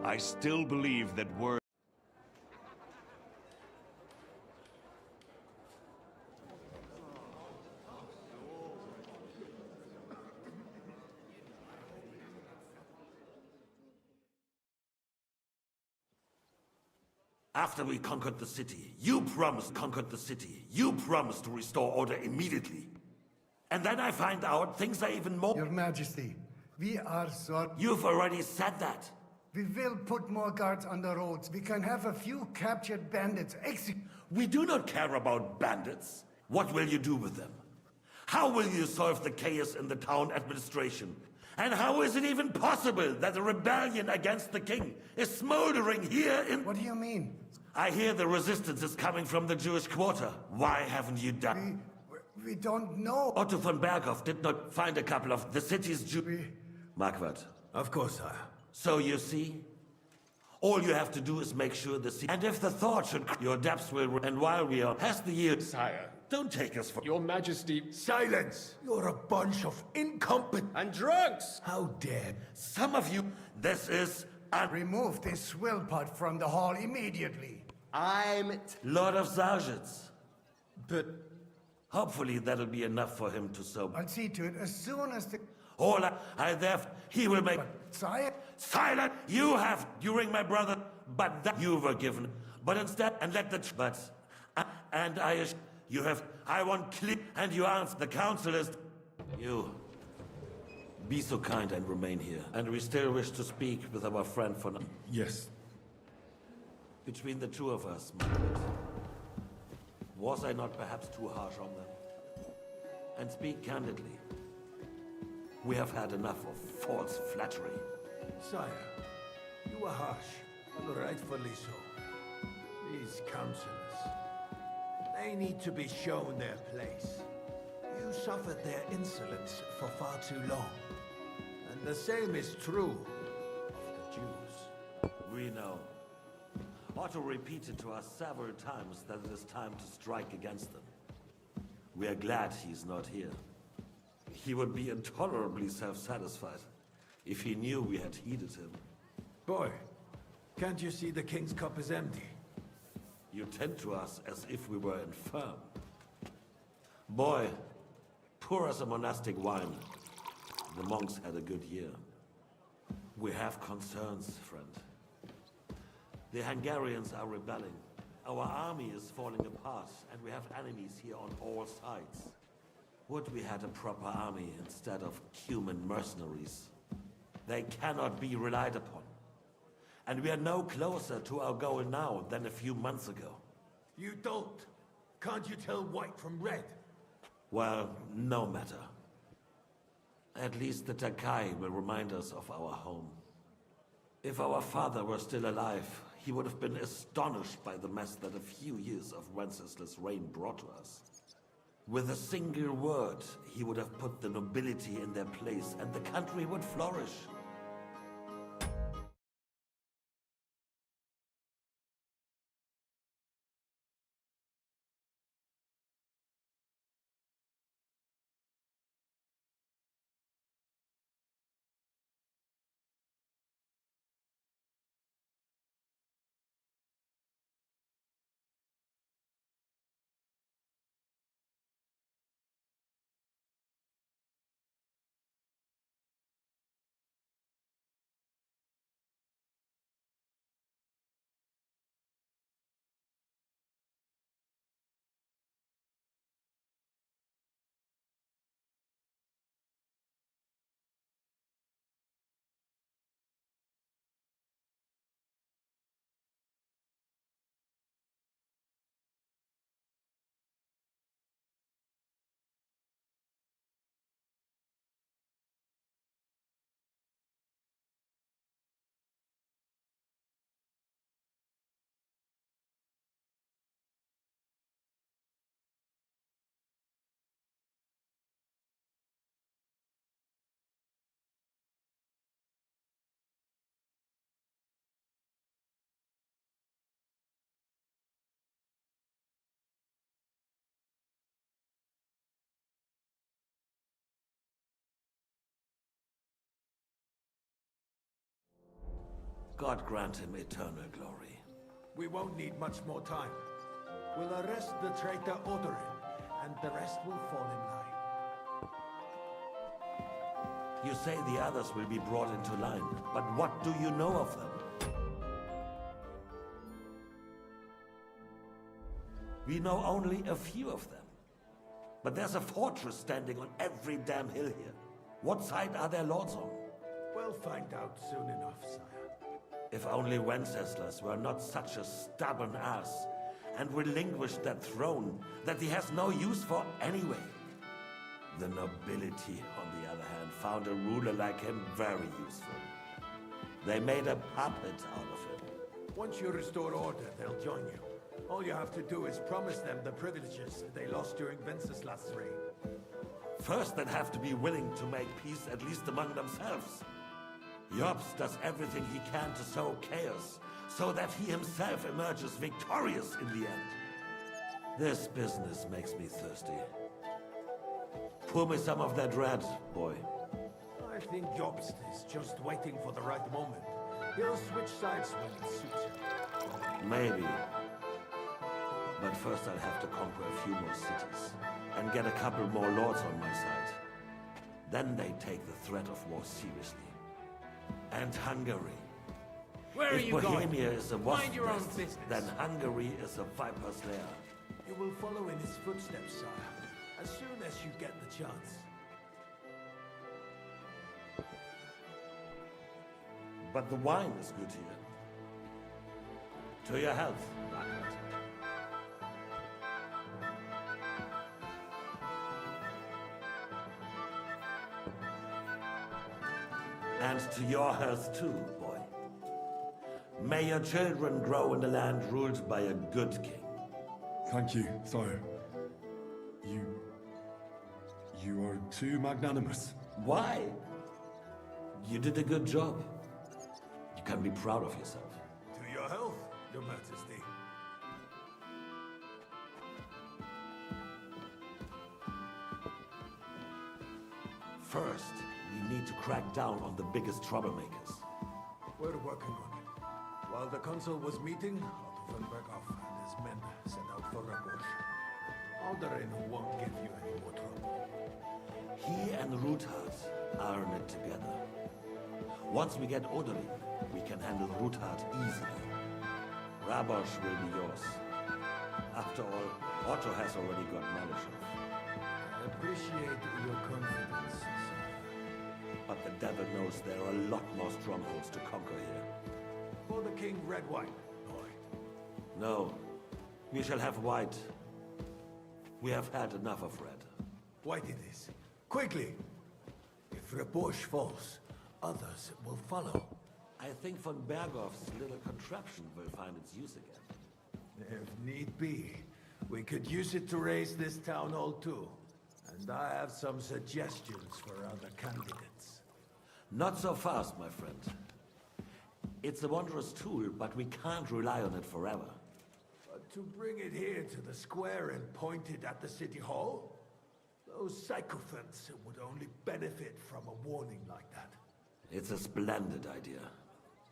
I still believe that words... After we conquered the city, you promised to restore order immediately. And then I find out things are even more... Your Majesty, we are sorry. You've already said that. We will put more guards on the roads. We can have a few captured bandits executed. We do not care about bandits. What will you do with them? How will you solve the chaos in the town administration? And how is it even possible that a rebellion against the king is smoldering here in... What do you mean? I hear the resistance is coming from the Jewish quarter. Why haven't you done... We don't know. Otto von Berghoff did not find a couple of the city's Jews... Marquardt. Of course, sire. So you see? All you have to do is make sure the sea... And if the thought should... Your depths will... And while we are... Has the year... Sire. Don't take us for... Your Majesty... Silence! You're a bunch of incompetent... And drunks! How dare... Some of you... This is... Remove this swill pot from the hall immediately. Lord of Zarzhitz. But... Hopefully that'll be enough for him to sober. I'll see to it as soon as the... All I therefore... He will make... But, sire... Silent! You have, during my brother... But that you were given. But instead... And let the... But... And I... You have... I want clear... And you answer. The council is... You... Be so kind and remain here. And we still wish to speak with our friend for... Yes. Between the two of us, Margaret. Was I not perhaps too harsh on them? And speak candidly. We have had enough of false flattery. Sire, you are harsh, and rightfully so. These councillors, they need to be shown their place. You suffered their insolence for far too long. And the same is true of the Jews. We know. Otto repeated to us several times that it is time to strike against them. We are glad he's not here. He would be intolerably self-satisfied if he knew we had heeded him. Boy, can't you see the king's cup is empty? You tend to us as if we were infirm. Boy, pour us a monastic wine. The monks had a good year. We have concerns, friend. The Hungarians are rebelling. Our army is falling apart, and we have enemies here on all sides. Would we had a proper army instead of human mercenaries? They cannot be relied upon. And we are no closer to our goal now than a few months ago. You don't. Can't you tell white from red? Well, no matter. At least the Takai will remind us of our home. If our father were still alive, he would have been astonished by the mess that a few years of Wenceslas' reign brought to us. With a single word, he would have put the nobility in their place, and the country would flourish. God grant him eternal glory. We won't need much more time. We'll arrest the traitor Odorin, and the rest will fall in line. You say the others will be brought into line, but what do you know of them? We know only a few of them. But there's a fortress standing on every damn hill here. What side are their lords on? We'll find out soon enough, sire. If only Wenceslas were not such a stubborn ass and relinquished that throne that he has no use for anyway. The nobility, on the other hand, found a ruler like him very useful. They made a puppet out of him. Once you restore order, they'll join you. All you have to do is promise them the privileges they lost during Wenceslas' reign. First, they'd have to be willing to make peace at least among themselves. Jobst does everything he can to sow chaos, so that he himself emerges victorious in the end. This business makes me thirsty. Pour me some of that red, boy. I think Jobst is just waiting for the right moment. He'll switch sides when it suits him. Maybe. But first I'll have to conquer a few more cities, and get a couple more lords on my side. Then they take the threat of war seriously. And Hungary. Where are if you Bohemia going? is a wasp Mind your own nest, business. then Hungary is a viper's lair. You will follow in his footsteps, sire, as soon as you get the chance. But the wine is good here. To your health, Margaret. And to your health too, boy. May your children grow in a land ruled by a good king. Thank you, sire. You are too magnanimous. Why? You did a good job. You can be proud of yourself. To your health, Your Majesty. First, we need to crack down on the biggest troublemakers. We're working on it. While the council was meeting, Otto von Berghoff and his men set out for Rabosch. Alderin won't give you any more trouble. He and Ruthard are in it together. Once we get Odorin, we can handle Ruthard easily. Rabosch will be yours. After all, Otto has already got Malishov. I appreciate your confidence, sir. But the devil knows there are a lot more strongholds to conquer here. For the king, red wine, boy. No, we shall have white. We have had enough of red. White it is. Quickly! If Rabosch falls, others will follow. I think von Berghoff's little contraption will find its use again. If need be, we could use it to raise this town hall too. And I have some suggestions for other candidates. Not so fast, my friend. It's a wondrous tool, but we can't rely on it forever. But to bring it here to the square and point it at the city hall? Those sycophants would only benefit from a warning like that. It's a splendid idea,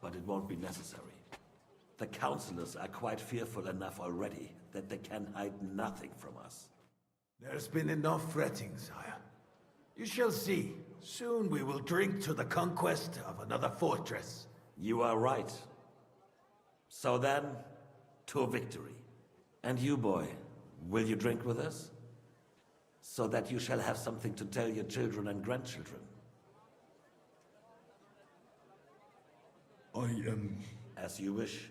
but it won't be necessary. The councillors are quite fearful enough already that they can hide nothing from us. There's been enough fretting, sire. You shall see. Soon we will drink to the conquest of another fortress. You are right. So then, to victory. And you, boy, will you drink with us? So that you shall have something to tell your children and grandchildren. As you wish.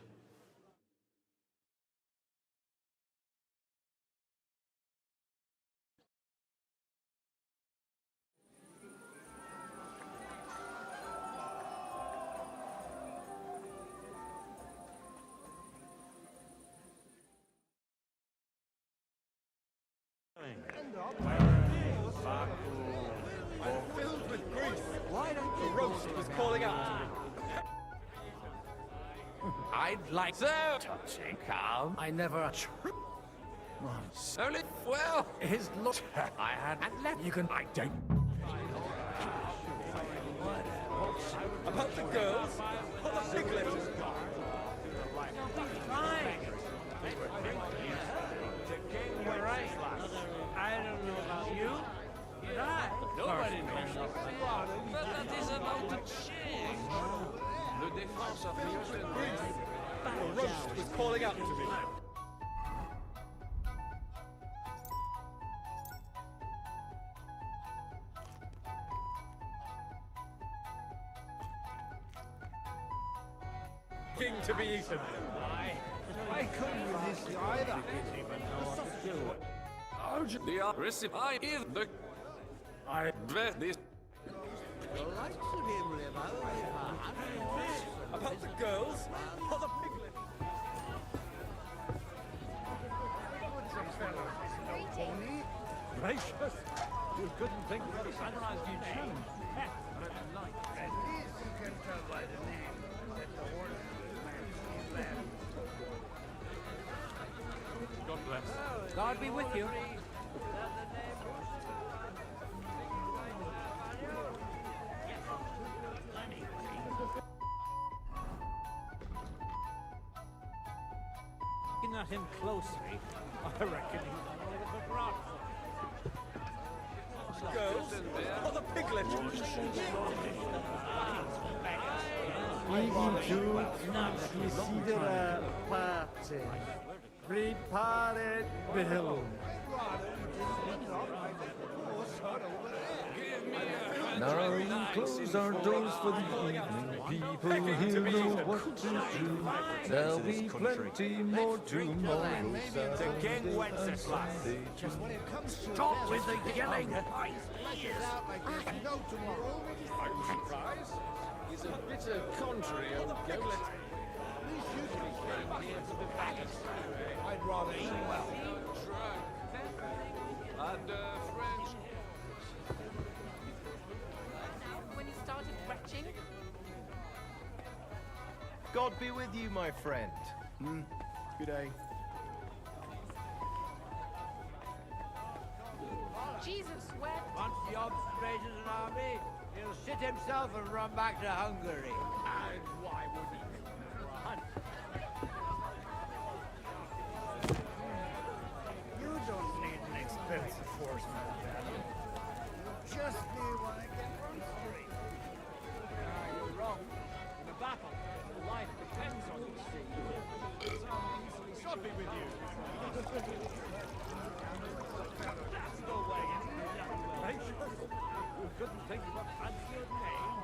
Filled with grease. Why don't the roast was calling out? I'd like to take out. I never. Only well, his look. I had and left. You can. I don't. About the girls? What the big letters? I don't know about you, but I... Nobody knows. But that is about to change. The defense of the ocean... The roast was calling out to me. King to be eaten. I couldn't resist you either. The recipe I is the... I bet this... The likes of him live out. About the girls or the piglet? Gracious! You couldn't think of the sunrise you choose. At least you can tell by the name that the horse is left. God bless. God be with you. Looking at him closely, I reckon he's a little rough. Girls or the piglet? Considera parte. Prepare Bill. Now we close our doors for the evening. People here know what to do. There'll be plenty more tomorrow. The king Wenceslas. Stop with the yelling. I'm surprised. He's a bitter contrary of Ghost. I'd rather eat well. And French... When he started retching, God be with you, my friend. Good day. Jesus sweat. Once Job raises an army, he'll shit himself and run back to Hungary. And why would he run? You don't need an expensive horse, my daddy. Just need one that can run straight. You're wrong. In a battle, life depends on you, see. So easily shot me with you. That's the way it's done. Gracious. You couldn't think of a fancier name.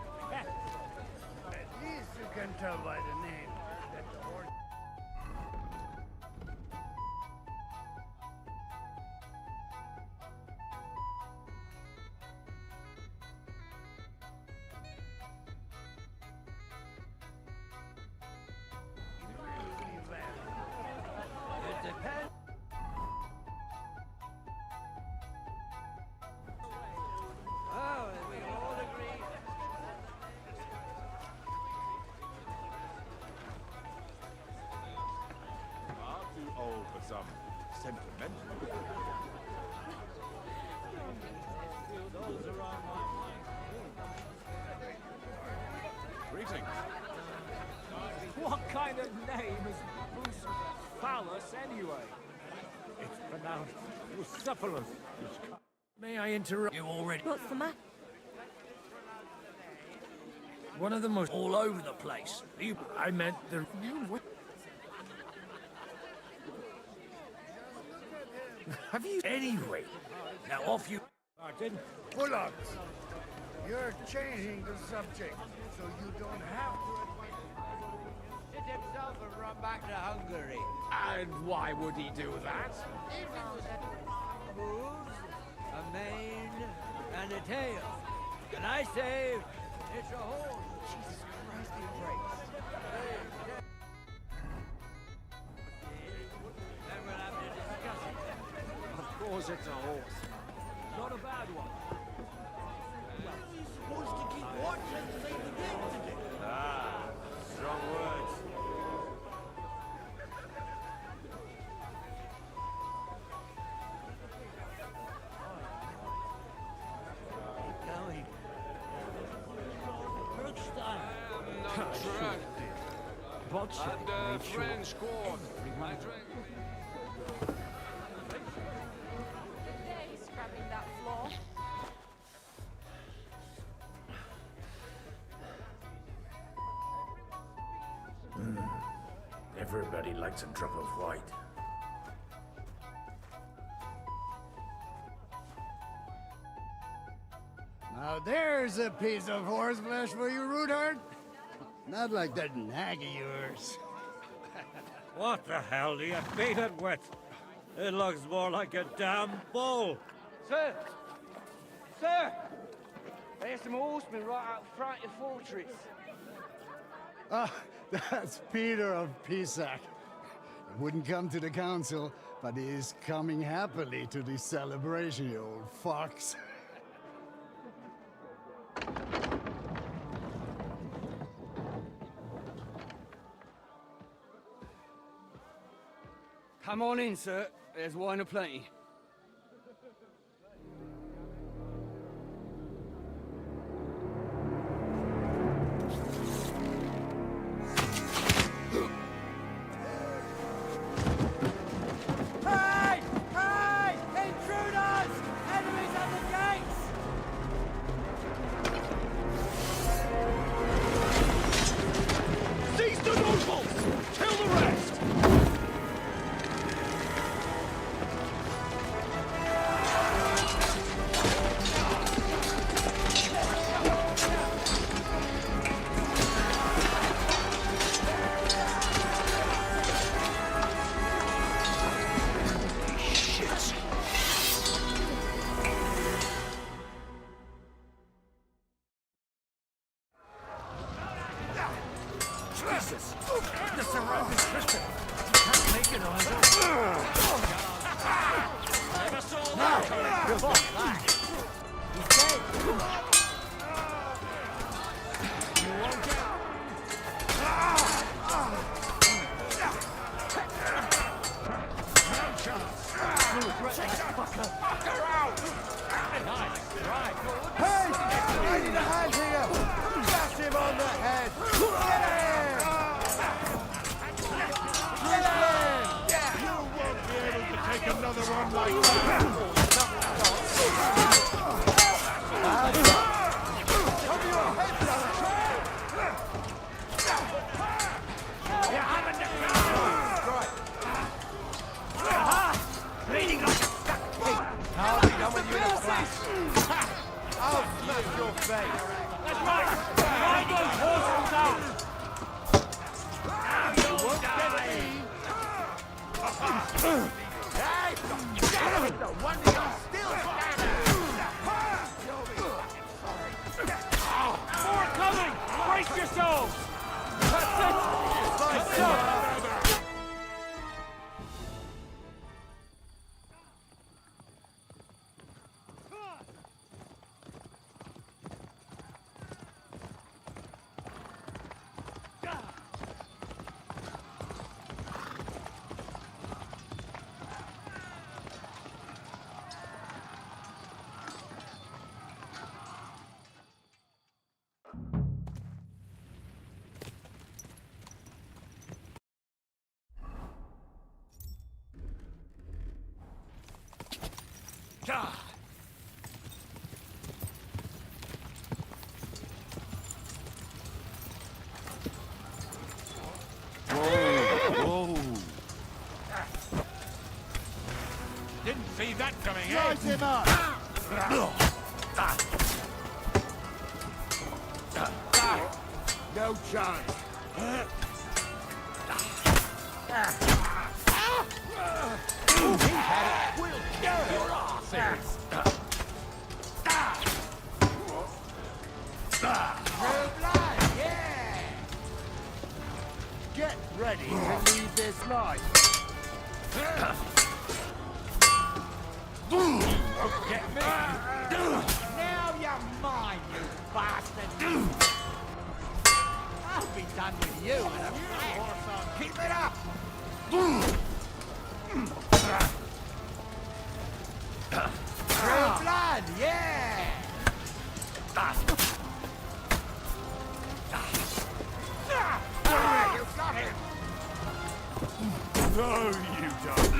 At least you can tell by the name that the horse... It depends. Oh, we all agree. Far too old for some sentimental. Those are on my mind. Greetings. What kind of name is Bruce Phallus anyway? It's pronounced Bucephalus. May I interrupt you already? What's the matter? One of the most all over the place. I meant the... Have you... Anyway, now off you... Martin? Bullocks! You're changing the subject, so you don't have to... Shit himself and run back to Hungary. And why would he do that? Moves, a mane, and a tail. And I say, it's a horse. Jesus Christ, be praised. Then we'll have to discuss it. Of course it's a horse. Not a bad one. He's supposed to keep watch and save the game today. Ah, strong words. Going. Not drunk. Botcha. And French court. I drank... Everybody likes a drop of white. Now there's a piece of horseflesh for you, Ruthard. Not like that nag of yours. What the hell do you beat it with? It looks more like a damn bull. Sir! Sir! There's some horsemen right out front of the fortress. Ah, that's Peter of Pisac. He wouldn't come to the council, but he is coming happily to the celebration, you old fox. Come on in, sir. There's wine aplenty. Hey! Hey! Intruders! Enemies at the gates! Seize the nobles! Kill the rest! Jesus! The surrounding Christian! He can't make it on his own! Never saw that coming! Fuck that! He's dead! You won't get... No chance! Fuck her out! Nice, right, good. Hey! I need a hand here! Bash him on the head! Get him! Get him! Yeah! You won't be able to take another one like that! Cover your head, You're having to go! Right. Bleeding like a stuck pig! I'll be done with you in a flash! I'll smash your face! That's right! Ride those horses out! Now you won't die! Hey! No wonder you're still standing! More coming! Brace yourselves! That's it! That's it! God! Whoa! Didn't see that coming, eh? Light him up! No chance. He had it! We'll kill your asses! True blood, yeah! Get ready to leave this life! You won't get me! Now you're mine, you bastard! I'll be done with you in a flash! Keep it up! True blood, yeah! You got him! No, you don't.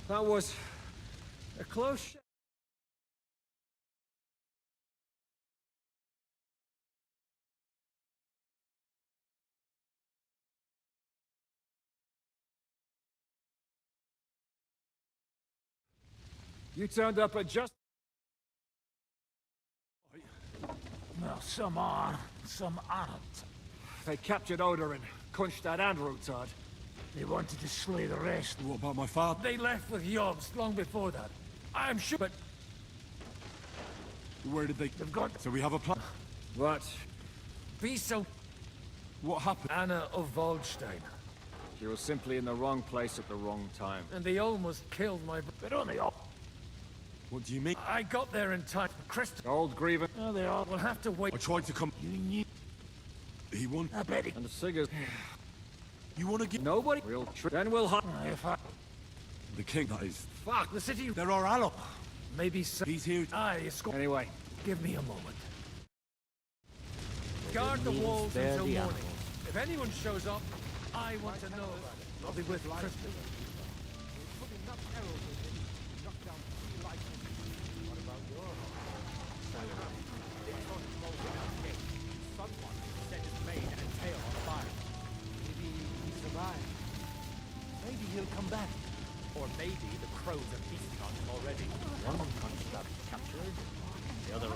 That was a close. You turned up at just. Well, some are, some aren't. They captured Odorin, Kunstad and Rutard. They wanted to slay the rest. What about my father? They left with Yobs long before that. I'm sure, but Where did they... they've got... So we have a plan? What? Be so... What happened? Anna of Waldstein. She was simply in the wrong place at the wrong time. And they almost killed my... But only all... What do you mean? I got there in time. Crystal... Old Grieven. Oh, they all will have to wait. I tried to come... You knew... He won. I bet he... And the Siggers. You want to get... Nobody? Then we'll hunt. If I... The king, that is. Fuck, the city... There are allies. Maybe so... He's here. Aye, escort... Anyway. Give me a moment. Guard the walls until morning. If anyone shows up, I want to know about it. I'll be with Crystal. Maybe he'll come back. Or maybe the crows are feasting on him already. One Kunstad captured, the other